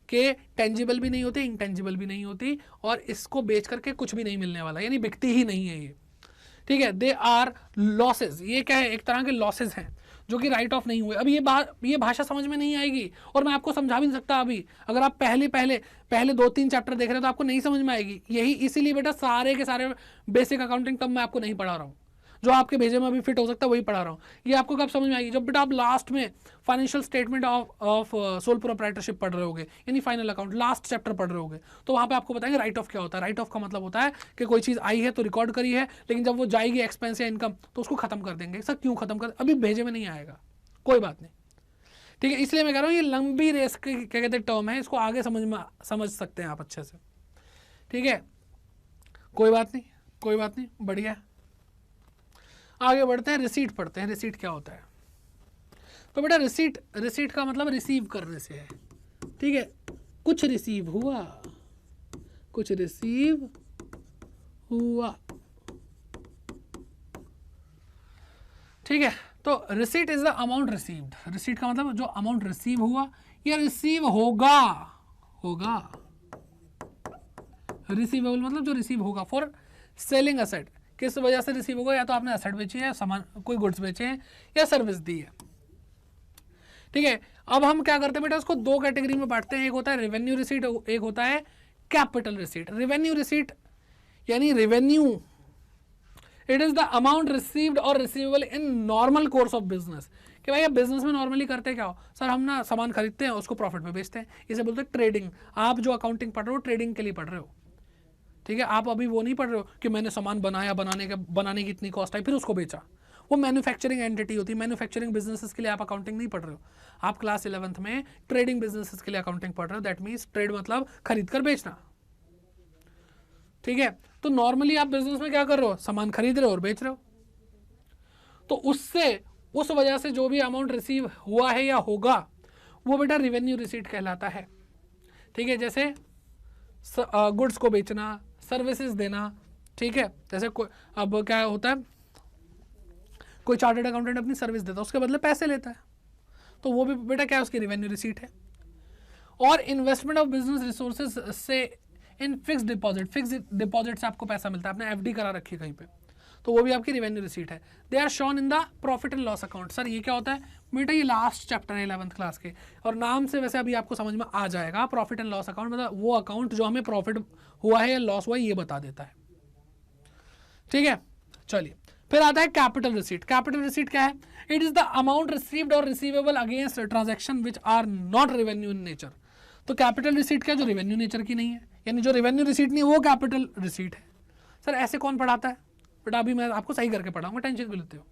कि टेंजिबल भी नहीं होती, इंटेंजिबल भी नहीं होती, और इसको बेच करके कुछ भी नहीं मिलने वाला, यानी बिकती ही नहीं है ये। ठीक है, दे आर लॉसेज, ये क्या है? एक तरह के लॉसेज हैं जो कि राइट ऑफ नहीं हुए। अब ये भाषा समझ में नहीं आएगी, और मैं आपको समझा भी नहीं सकता अभी। अगर आप पहले 2-3 चैप्टर देख रहे हो तो आपको नहीं समझ में आएगी। यही इसीलिए बेटा सारे के सारे बेसिक अकाउंटिंग तब मैं आपको नहीं पढ़ा रहा हूँ, जो आपके भेजे में अभी फिट हो सकता है वही पढ़ा रहा हूँ। ये आपको कब समझ में आएगी? जब बेटा आप लास्ट में financial statement of sole proprietorship पढ़ रहे होगे, यानी फाइनल अकाउंट लास्ट चैप्टर पढ़ रहे होगे, तो वहाँ पे आपको बताएंगे राइट ऑफ क्या होता है। राइट ऑफ का मतलब होता है कि कोई चीज़ आई है तो रिकॉर्ड करी है, लेकिन जब वो जाएगी एक्सपेंस या इनकम तो उसको खत्म कर देंगे। सर क्यों खत्म कर? अभी भेजे में नहीं आएगा, कोई बात नहीं। ठीक है, इसलिए मैं कह रहा हूँ ये लंबी रेस की क्या कहते हैं टर्म है, इसको आगे समझ सकते हैं आप अच्छे से। ठीक है, कोई बात नहीं, कोई बात नहीं, बढ़िया। आगे बढ़ते हैं, रिसीट पढ़ते हैं। रिसीट क्या होता है? तो बेटा रिसीट का मतलब रिसीव करने से है। ठीक है, कुछ रिसीव हुआ, कुछ रिसीव हुआ। ठीक है, तो receipt is the amount received. Receipt का मतलब जो अमाउंट रिसीव हुआ या रिसीव होगा, रिसीवेबल मतलब जो रिसीव होगा फॉर सेलिंग असेट। किस वजह से रिसीव होगा? या तो आपने असेट बेची है, सामान कोई गुड्स बेचे हैं, या सर्विस दी है। ठीक है, अब हम क्या करते हैं बेटा, उसको 2 कैटेगरी में बांटते हैं। एक होता है रेवेन्यू रिसीट, एक होता है कैपिटल रिसीट। रेवेन्यू रिसीट यानी revenue, it is the amount received और receivable in normal course of business. कि भाई आप बिजनेस में नॉर्मली करते क्या हो? सर हम ना सामान खरीदते हैं, उसको प्रॉफिट में बेचते हैं, इसे बोलते हैं ट्रेडिंग। आप जो अकाउंटिंग पढ़ रहे हो ट्रेडिंग के लिए पढ़ रहे हो। ठीक है, आप अभी वो नहीं पढ़ रहे हो कि मैंने सामान बनाया, बनाने की इतनी कॉस्ट आई, फिर उसको बेचा। वो मैन्युफैक्चरिंग एंटिटी होती है। मैन्युफैक्चरिंग बिजनेसेस के लिए आप अकाउंटिंग नहीं पढ़ रहे हो, आप क्लास 11th में ट्रेडिंग बिजनेसेस के लिए अकाउंटिंग पढ़ रहे हो। दैट मीन्स ट्रेड मतलब खरीद कर बेचना। ठीक है, तो नॉर्मली आप बिजनेस में क्या कर रहे हो? सामान खरीद रहे हो और बेच रहे हो। तो उस वजह से जो भी अमाउंट रिसीव हुआ है या होगा वो बेटा रेवेन्यू रिसीट कहलाता है। ठीक है, जैसे गुड्स को बेचना, सर्विसेज देना। ठीक है, जैसे अब क्या होता है, कोई चार्टर्ड अकाउंटेंट अपनी सर्विस देता है, उसके बदले पैसे लेता है, तो वो भी बेटा क्या है? उसकी रेवेन्यू रिसीट है। और इन्वेस्टमेंट ऑफ बिजनेस रिसोर्सेज से इन फिक्स डिपॉजिट से आपको पैसा मिलता है, आपने एफडी करा रखी है कहीं पे, तो वो भी आपकी रेवेन्यू रिसीट है। They are shown in the profit and loss account. Sir ये क्या होता है बेटा? ये लास्ट चैप्टर है 11th क्लास के, और नाम से वैसे अभी आपको समझ में आ जाएगा। प्रॉफिट एंड लॉस अकाउंट मतलब वो अकाउंट जो हमें प्रॉफिट हुआ है या लॉस हुआ है ये बता देता है। ठीक है, चलिए फिर आता है कैपिटल रिसीट। कैपिटल रिसीट क्या है? It is the amount received और receivable against transaction which are not revenue in nature. तो कैपिटल रिसीट क्या? जो रेवेन्यू नेचर की नहीं है, यानी जो रेवेन्यू रिसीट नहीं है वो कैपिटल रिसीट है। सर ऐसे कौन पढ़ाता है? बेटा अभी मैं आपको सही करके पढ़ाऊंगा, टेंशन क्यों लेते हो?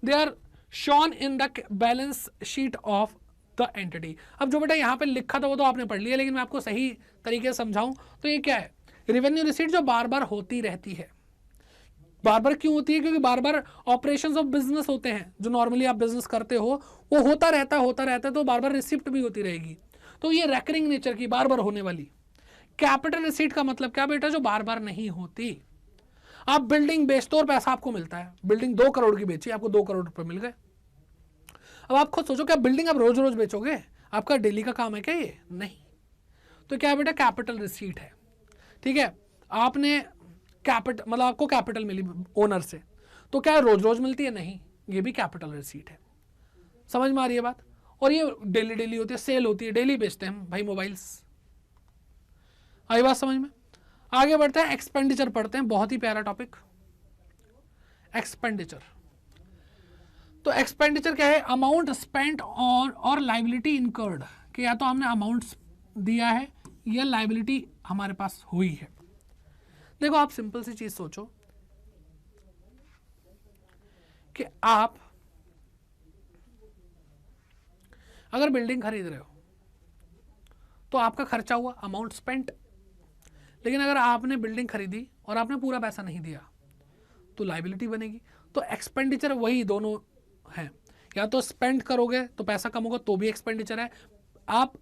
They are shown in the balance sheet of the entity. अब जो बेटा यहाँ पे लिखा था वो तो आपने पढ़ लिया, लेकिन मैं आपको सही तरीके से समझाऊं तो ये क्या है? रेवेन्यू रिसीट जो बार बार होती रहती है। बार बार क्यों होती है? क्योंकि बार बार ऑपरेशंस ऑफ बिजनेस होते हैं, जो नॉर्मली आप बिजनेस करते हो वो होता रहता है, तो बार बार रिसिप्ट भी होती रहेगी। तो ये रेकरिंग नेचर की, बार बार होने वाली। कैपिटल रिसीट का मतलब क्या बेटा? जो बार बार नहीं होती। आप बिल्डिंग बेचते हो और पैसा आपको मिलता है, बिल्डिंग 2 करोड़ की बेची, आपको 2 करोड़ रुपए मिल गए। अब आप खुद सोचो, क्या बिल्डिंग आप रोज रोज बेचोगे? आपका डेली का काम है क्या ये? नहीं। तो क्या बेटा? कैपिटल रिसीट है। ठीक है, आपने कैपिटल मतलब आपको कैपिटल मिली ओनर से, तो क्या रोज रोज मिलती है? नहीं, ये भी कैपिटल रिसीट है। समझ में आ रही है बात? और ये डेली डेली होती है, सेल होती है, डेली बेचते हैं हम भाई मोबाइल्स। आई बात समझ में? आगे बढ़ते हैं, एक्सपेंडिचर पढ़ते हैं, बहुत ही प्यारा टॉपिक एक्सपेंडिचर। तो एक्सपेंडिचर क्या है? अमाउंट स्पेंट ऑन और लाइबिलिटी इनकर्ड, कि या तो हमने अमाउंट दिया है या लाइबिलिटी हमारे पास हुई है। देखो आप सिंपल सी चीज सोचो कि आप अगर बिल्डिंग खरीद रहे हो तो आपका खर्चा हुआ, अमाउंट स्पेंट। लेकिन अगर आपने बिल्डिंग खरीदी और आपने पूरा पैसा नहीं दिया तो लाइबिलिटी बनेगी। तो एक्सपेंडिचर वही दोनों है, या तो स्पेंड करोगे तो पैसा कम होगा तो भी एक्सपेंडिचर है, आप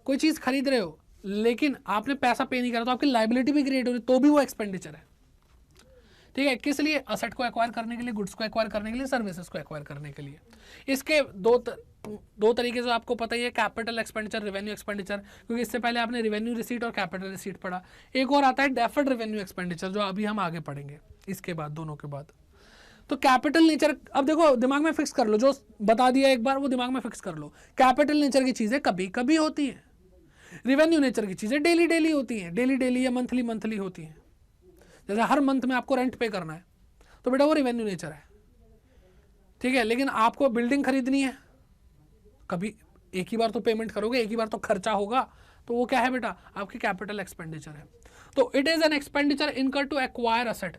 कोई चीज खरीद रहे हो लेकिन आपने पैसा पे नहीं करा तो आपकी लाइबिलिटी भी क्रिएट हो रही तो भी वो एक्सपेंडिचर है। ठीक है, किस लिए? असेट को एक्वायर करने के लिए, गुड्स को एक्वायर करने के लिए, सर्विसेज को एक्वायर करने के लिए। इसके दो तरीके से आपको पता ही है, कैपिटल एक्सपेंडिचर, रेवेन्यू एक्सपेंडिचर, क्योंकि इससे पहले आपने रेवेन्यू रिसीट और कैपिटल रिसीट पढ़ा। एक और आता है डेफर्ड रेवेन्यू एक्सपेंडिचर, जो अभी हम आगे पढ़ेंगे इसके बाद, दोनों के बाद। तो कैपिटल नेचर, अब देखो दिमाग में फिक्स कर लो, जो बता दिया एक बार वो दिमाग में फिक्स कर लो। कैपिटल नेचर की चीजें कभी कभी होती हैं, रेवेन्यू नेचर की चीजें डेली डेली होती हैं, डेली डेली या मंथली मंथली होती हैं। जैसे हर मंथ में आपको रेंट पे करना है तो बेटा वो रेवेन्यू नेचर है। ठीक है, लेकिन आपको बिल्डिंग खरीदनी है, कभी एक ही बार तो पेमेंट करोगे, एक ही बार तो खर्चा होगा, तो वो क्या है बेटा? आपकी कैपिटल एक्सपेंडिचर है। तो it is an expenditure incurred to acquire asset,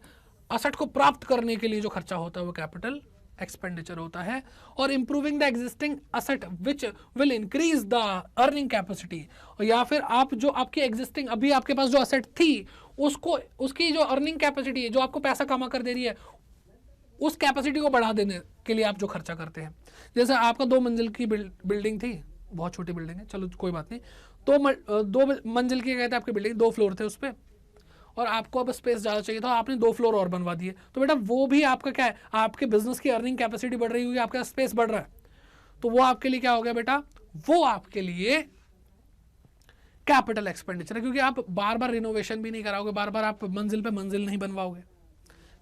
asset को प्राप्त करने के लिए जो खर्चा होता है वो कैपिटल एक्सपेंडिचर होता है। और improving the existing asset which will increase the earning capacity, या फिर आप जो आपकी एग्जिस्टिंग, अभी आपके पास जो असेट थी उसको, उसकी जो अर्निंग कैपेसिटी है, जो आपको पैसा कमा कर दे रही है, उस कैपेसिटी को बढ़ा देने के लिए आप जो खर्चा करते हैं। जैसे आपका 2 मंजिल की बिल्डिंग थी, बहुत छोटी बिल्डिंग है, चलो कोई बात नहीं, तो 2 मंजिल की कहते हैं आपकी बिल्डिंग, 2 फ्लोर थे उस पर, और आपको अब स्पेस ज़्यादा चाहिए था, आपने 2 फ्लोर और बनवा दिए, तो बेटा वो भी आपका क्या है? आपके बिजनेस की अर्निंग कैपेसिटी बढ़ रही हुई, आपका स्पेस बढ़ रहा है, तो वो आपके लिए क्या हो गया बेटा? वो आपके लिए कैपिटल एक्सपेंडिचर है, क्योंकि आप बार बार रिनोवेशन भी नहीं कराओगे, बार बार आप मंजिल पे मंजिल नहीं बनवाओगे।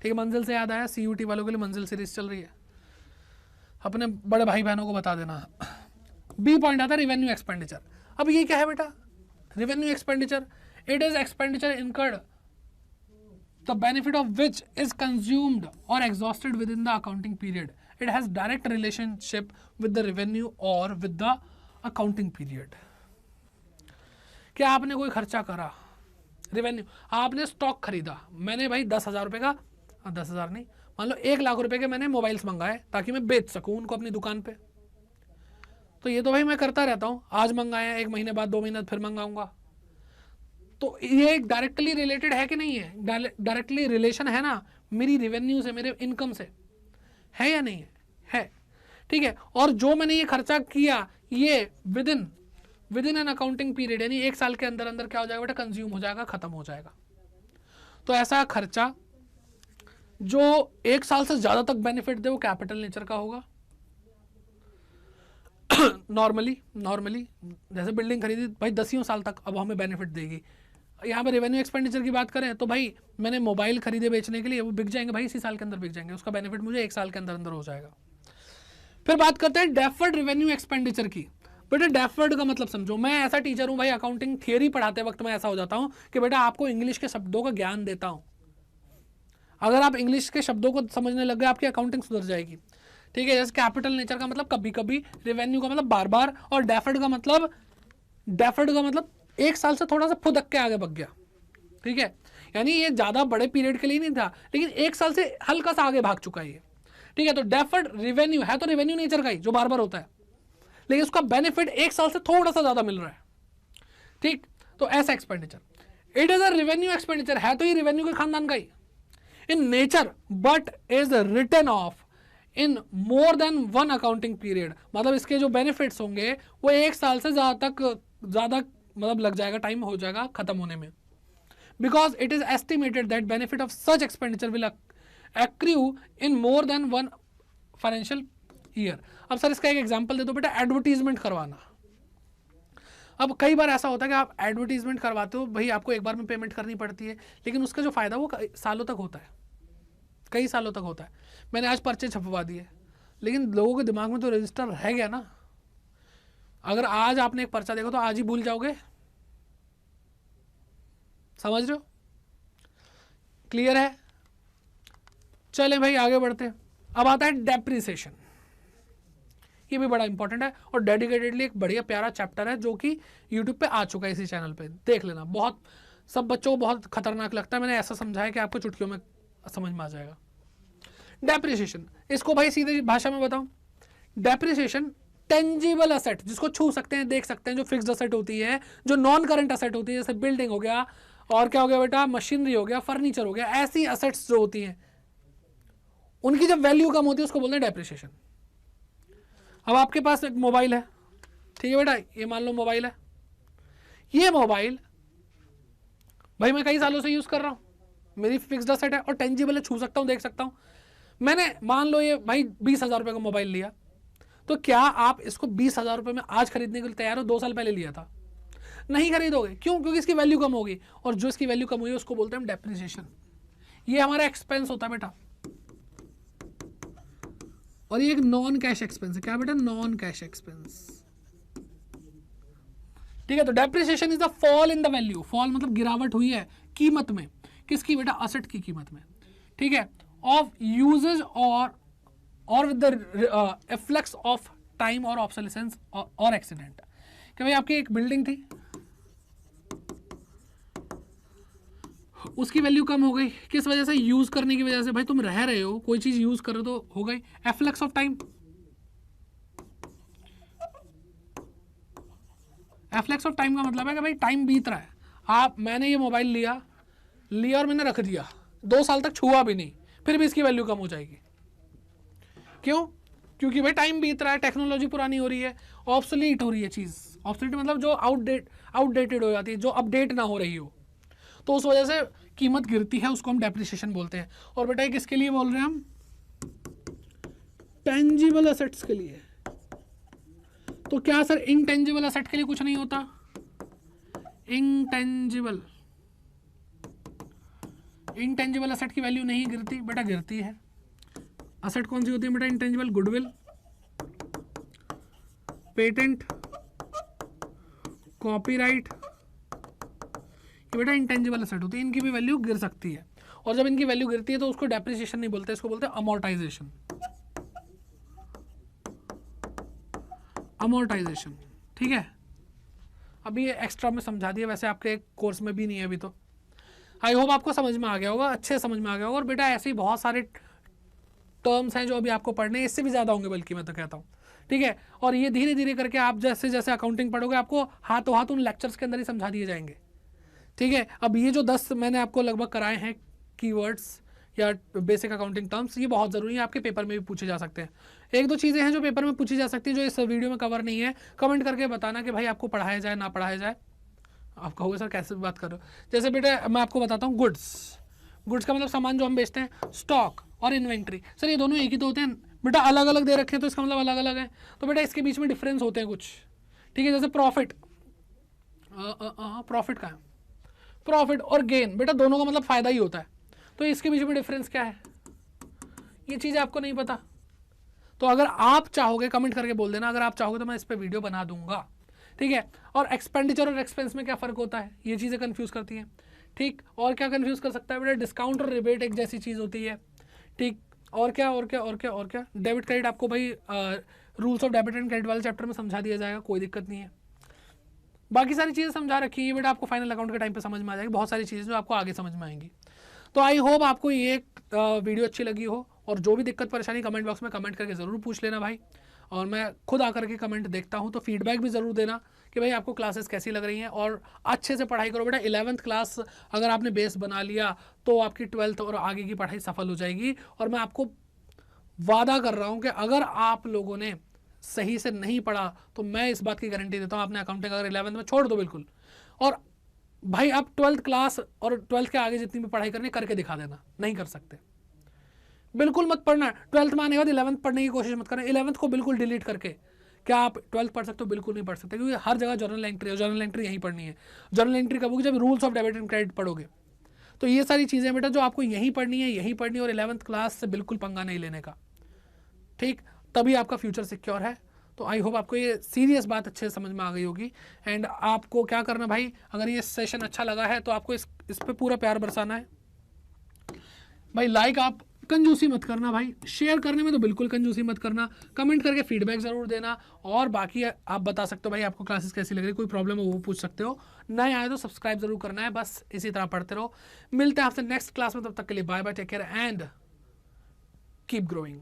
ठीक है, मंजिल से याद आया, CUT वालों के लिए मंजिल सीरीज चल रही है, अपने बड़े भाई बहनों को बता देना। बी पॉइंट आता है रेवेन्यू एक्सपेंडिचर। अब ये क्या है बेटा? Revenue expenditure, it is expenditure incurred the benefit of which is consumed or exhausted within the accounting period. It has direct relationship with the revenue or with the accounting period. क्या आपने कोई खर्चा करा, रेवेन्यू, आपने stock खरीदा, मैंने भाई 10,000 रुपये का, 10,000 नहीं, मान लो 1 लाख रुपए के मैंने मोबाइल्स मंगाए ताकि मैं बेच सकूं उनको अपनी दुकान पे, तो ये तो भाई मैं करता रहता हूँ, आज मंगाया, 1 महीने बाद, 2 महीने फिर मंगाऊंगा, तो ये डायरेक्टली रिलेटेड है कि नहीं है? डायरेक्टली रिलेशन है ना मेरी रेवेन्यू से, मेरे इनकम से, है या नहीं है? ठीक है, और जो मैंने ये खर्चा किया ये with in an accounting period, यानी 1 साल के अंदर अंदर क्या हो जाएगा बेटा? कंज्यूम हो जाएगा, खत्म हो जाएगा। तो ऐसा खर्चा जो 1 साल से ज्यादा तक बेनिफिट दे वो कैपिटल नेचर का होगा। नॉर्मली जैसे बिल्डिंग खरीदी भाई 10 साल तक, अब हमें बेनिफिट देगी। यहाँ पे रेवेन्यू एक्सपेंडिचर की बात करें तो भाई मैंने मोबाइल खरीदे बेचने के लिए, वो बिक जाएंगे भाई, इसी साल के अंदर बिक जाएंगे, उसका बेनिफिट मुझे 1 साल के अंदर अंदर हो जाएगा। फिर बात करते हैं डेफर्ड रेवेन्यू एक्सपेंडिचर की। बेटा डेफर्ड का मतलब समझो, मैं ऐसा टीचर हूँ भाई, अकाउंटिंग थियरी पढ़ाते वक्त मैं ऐसा हो जाता हूँ कि बेटा आपको इंग्लिश के शब्दों का ज्ञान देता हूँ, अगर आप इंग्लिश के शब्दों को समझने लग गए आपकी अकाउंटिंग सुधर जाएगी। ठीक है, जैसे कैपिटल नेचर का मतलब कभी कभी, रेवेन्यू का मतलब बार बार, और डेफर्ड का मतलब 1 साल से थोड़ा सा फुदक के आगे बढ़ गया। ठीक है, यानी ये ज्यादा बड़े पीरियड के लिए नहीं था, लेकिन 1 साल से हल्का सा आगे भाग चुका है ये। ठीक है, तो डेफर्ड रेवेन्यू है तो रेवेन्यू नेचर का ही, जो बार बार होता है, लेकिन उसका बेनिफिट 1 साल से थोड़ा सा ज्यादा मिल रहा है। ठीक, तो ऐसा expenditure it is a revenue expenditure, है तो ये रेवेन्यू के खानदान का ही in nature, but is written off in more than 1 accounting period. मतलब इसके जो बेनिफिट्स होंगे वो 1 साल से ज्यादा मतलब लग जाएगा, टाइम हो जाएगा खत्म होने में। Because it is estimated that benefit of such expenditure will accrue in more than 1 financial year. अब सर इसका एक एग्जांपल दे दो बेटा, एडवर्टीजमेंट करवाना। अब कई बार ऐसा होता है कि आप एडवर्टीजमेंट करवाते हो भाई, आपको एक बार में पेमेंट करनी पड़ती है, लेकिन उसका जो फायदा वो सालों तक होता है, कई सालों तक होता है। मैंने आज पर्चे छपवा दिए, लेकिन लोगों के दिमाग में तो रजिस्टर रह गया ना, अगर आज आपने एक पर्चा देखा तो आज ही भूल जाओगे, समझ रहे हो? क्लियर है? चले भाई आगे बढ़ते हैं। अब आता है डेप्रिसिएशन, ये भी बड़ा इंपॉर्टेंट है और डेडिकेटेडली एक बढ़िया प्यारा चैप्टर है जो कि यूट्यूब पे आ चुका है, इसी चैनल पे देख लेना। बहुत सब बच्चों को बहुत खतरनाक लगता है, मैंने ऐसा समझाया कि आपको चुटकियों में समझ में आ जाएगा। डेप्रिसिएशन, इसको भाई सीधे भाषा में बताऊं, डेप्रिसिएशन टेंजिबल असेट, जिसको छू सकते हैं, देख सकते हैं, जो फिक्स्ड असेट होती है, जो नॉन करंट असेट होती है, जैसे बिल्डिंग हो गया, और क्या हो गया बेटा, मशीनरी हो गया, फर्नीचर हो गया, ऐसी असेट्स जो होती हैं उनकी जब वैल्यू कम होती है उसको बोलते हैं डेप्रिसिएशन। अब आपके पास एक मोबाइल है, ठीक है बेटा, ये मान लो मोबाइल है, ये मोबाइल भाई मैं कई सालों से यूज कर रहा हूं, मेरी फिक्स्ड असेट है और टेंजिबल है, छू सकता हूं, देख सकता हूं। मैंने मान लो ये भाई 20,000 रुपए का मोबाइल लिया, तो क्या आप इसको 20,000 रुपए में आज खरीदने के लिए तैयार हो? 2 साल पहले लिया था, नहीं खरीदोगे। क्यों? क्योंकि इसकी वैल्यू कम होगी, और जो इसकी वैल्यू कम हुई है उसको बोलते हैं डेप्रिसिएशन। ये हमारा एक्सपेंस होता है बेटा, और ये एक नॉन कैश एक्सपेंस है। क्या बेटा? नॉन कैश एक्सपेंस, ठीक है। तो depreciation is the fall in the value, fall मतलब गिरावट हुई है कीमत में, किसकी बेटा? असेट की कीमत में, ठीक है, ऑफ यूजेज और with the efflux of time और ऑब्सोलेसेंस और एक्सीडेंट। कि भाई आपकी एक बिल्डिंग थी, उसकी वैल्यू कम हो गई, किस वजह से? यूज करने की वजह से। भाई तुम रह रहे हो, कोई चीज यूज कर रहे हो तो हो गई efflux of time. Efflux of time का मतलब है कि भाई टाइम बीत रहा है, मैंने ये मोबाइल लिया और मैंने रख दिया, 2 साल तक छुआ भी नहीं, फिर भी इसकी वैल्यू कम हो जाएगी। क्यों? क्योंकि भाई टाइम बीत रहा है, टेक्नोलॉजी पुरानी हो रही है, ऑब्सोलीट हो रही है चीज। ऑब्सोलीट मतलब जो आउटडेटेड हो जाती है, जो अपडेट ना हो रही हो, तो उस वजह से कीमत गिरती है, उसको हम डेप्रिसिएशन बोलते हैं। और बेटा किसके लिए बोल रहे हैं हम? टेंजिबल असेट्स के लिए। तो क्या सर इनटेंजिबल असेट के लिए कुछ नहीं होता? इनटेंजिबल असेट की वैल्यू नहीं गिरती बेटा, गिरती है। असेट कौन सी होती है बेटा? इंटेंजिबल, गुडविल, पेटेंट, कॉपीराइट, ये बेटा इंटेंजिबल असेट होती है, इनकी भी वैल्यू गिर सकती है। और जब इनकी वैल्यू गिरती है तो उसको डेप्रिसिएशन नहीं बोलते, इसको बोलते हैं अमोर्टाइजेशन। अमोर्टाइजेशन, ठीक है। अभी ये एक्स्ट्रा में समझा दिया, वैसे आपके कोर्स में भी नहीं है अभी तो। आई होप आपको समझ में आ गया होगा, अच्छे समझ में आ गया होगा। और बेटा ऐसे ही बहुत सारे टर्म्स हैं जो अभी आपको पढ़ने, इससे भी ज़्यादा होंगे बल्कि मैं तो कहता हूँ, ठीक है। और ये धीरे धीरे करके आप जैसे जैसे अकाउंटिंग पढ़ोगे, आपको हाथों हाथ उन लेक्चर्स के अंदर ही समझा दिए जाएंगे, ठीक है। अब ये जो 10 मैंने आपको लगभग कराए हैं कीवर्ड्स या बेसिक अकाउंटिंग टर्म्स, ये बहुत ज़रूरी है, आपके पेपर में भी पूछे जा सकते हैं। 1-2 चीज़ें हैं जो पेपर में पूछी जा सकती हैं, जो इस वीडियो में कवर नहीं है। कमेंट करके बताना कि भाई आपको पढ़ाया जाए ना पढ़ाया जाए। आप कहोगे सर कैसे बात कर रहे हो? जैसे बेटा मैं आपको बताता हूँ, गुड्स का मतलब सामान जो हम बेचते हैं, स्टॉक और इन्वेंट्री। सर ये दोनों एक ही तो होते हैं बेटा, अलग अलग दे रखे हैं तो इसका मतलब अलग अलग है। तो बेटा इसके बीच में डिफरेंस होते हैं कुछ, ठीक है। जैसे प्रॉफिट का है, प्रॉफिट और गेन बेटा दोनों का मतलब फायदा ही होता है, तो इसके बीच में डिफरेंस क्या है? ये चीज़ आपको नहीं पता, तो अगर आप चाहोगे कमेंट करके बोल देना, अगर आप चाहोगे तो मैं इस पर वीडियो बना दूंगा, ठीक है। और एक्सपेंडिचर और एक्सपेंस में क्या फ़र्क होता है? ये चीज़ें कंफ्यूज करती हैं, ठीक। और क्या कंफ्यूज कर सकता है बेटा? डिस्काउंट और रिबेट एक जैसी चीज़ होती है, ठीक। और क्या डेबिट क्रेडिट आपको भाई rules of debit and credit वाले चैप्टर में समझा दिया जाएगा, कोई दिक्कत नहीं है। बाकी सारी चीज़ें समझा रखी है बेटा, आपको फाइनल अकाउंट के टाइम पे समझ में आ जाएगी, बहुत सारी चीज़ें जो आपको आगे समझ में आएंगी। तो आई होप आपको ये वीडियो अच्छी लगी हो, और जो भी दिक्कत परेशानी कमेंट बॉक्स में कमेंट करके ज़रूर पूछ लेना भाई, और मैं खुद आकर के कमेंट देखता हूँ, तो फीडबैक भी ज़रूर देना कि भाई आपको क्लासेस कैसी लग रही हैं। और अच्छे से पढ़ाई करो बेटा, 11th क्लास अगर आपने बेस बना लिया तो आपकी 12th और आगे की पढ़ाई सफल हो जाएगी। और मैं आपको वादा कर रहा हूँ कि अगर आप लोगों ने सही से नहीं पढ़ा तो मैं इस बात की गारंटी देता हूँ, आपने अकाउंटिंग अगर 11th में छोड़ दो बिल्कुल, और भाई आप 12th क्लास और 12th के आगे जितनी भी पढ़ाई करनी करके दिखा देना, नहीं कर सकते बिल्कुल मत पढ़ना। 12th में आने के बाद 11th पढ़ने की कोशिश मत करना, 11th को बिल्कुल डिलीट करके क्या आप 12th पढ़ सकते हो? बिल्कुल नहीं पढ़ सकते, क्योंकि हर जगह जर्नल एंट्री है, जर्नल एंट्री यहीं पढ़नी है। जर्नल एंट्री कब होगी? जब rules of debit and credit पढ़ोगे। तो ये सारी चीज़ें बेटा जो आपको यहीं पढ़नी है, यहीं पढ़नी है, और 11th क्लास से बिल्कुल पंगा नहीं लेने का, ठीक। तभी आपका फ्यूचर सिक्योर है। तो आई होप आपको ये सीरियस बात अच्छे से समझ में आ गई होगी। एंड आपको क्या करना भाई, अगर ये सेशन अच्छा लगा है तो आपको इस पे पूरा प्यार बरसाना है भाई। लाइक आप कंजूसी मत करना भाई, शेयर करने में तो बिल्कुल कंजूसी मत करना, कमेंट करके फीडबैक ज़रूर देना, और बाकी आप बता सकते हो भाई आपको क्लासेस कैसी लग रही, कोई प्रॉब्लम हो वो पूछ सकते हो। नए आए तो सब्सक्राइब जरूर करना है, बस इसी तरह पढ़ते रहो। मिलते हैं आपसे नेक्स्ट क्लास में, तब तक के लिए bye bye, take care and keep growing.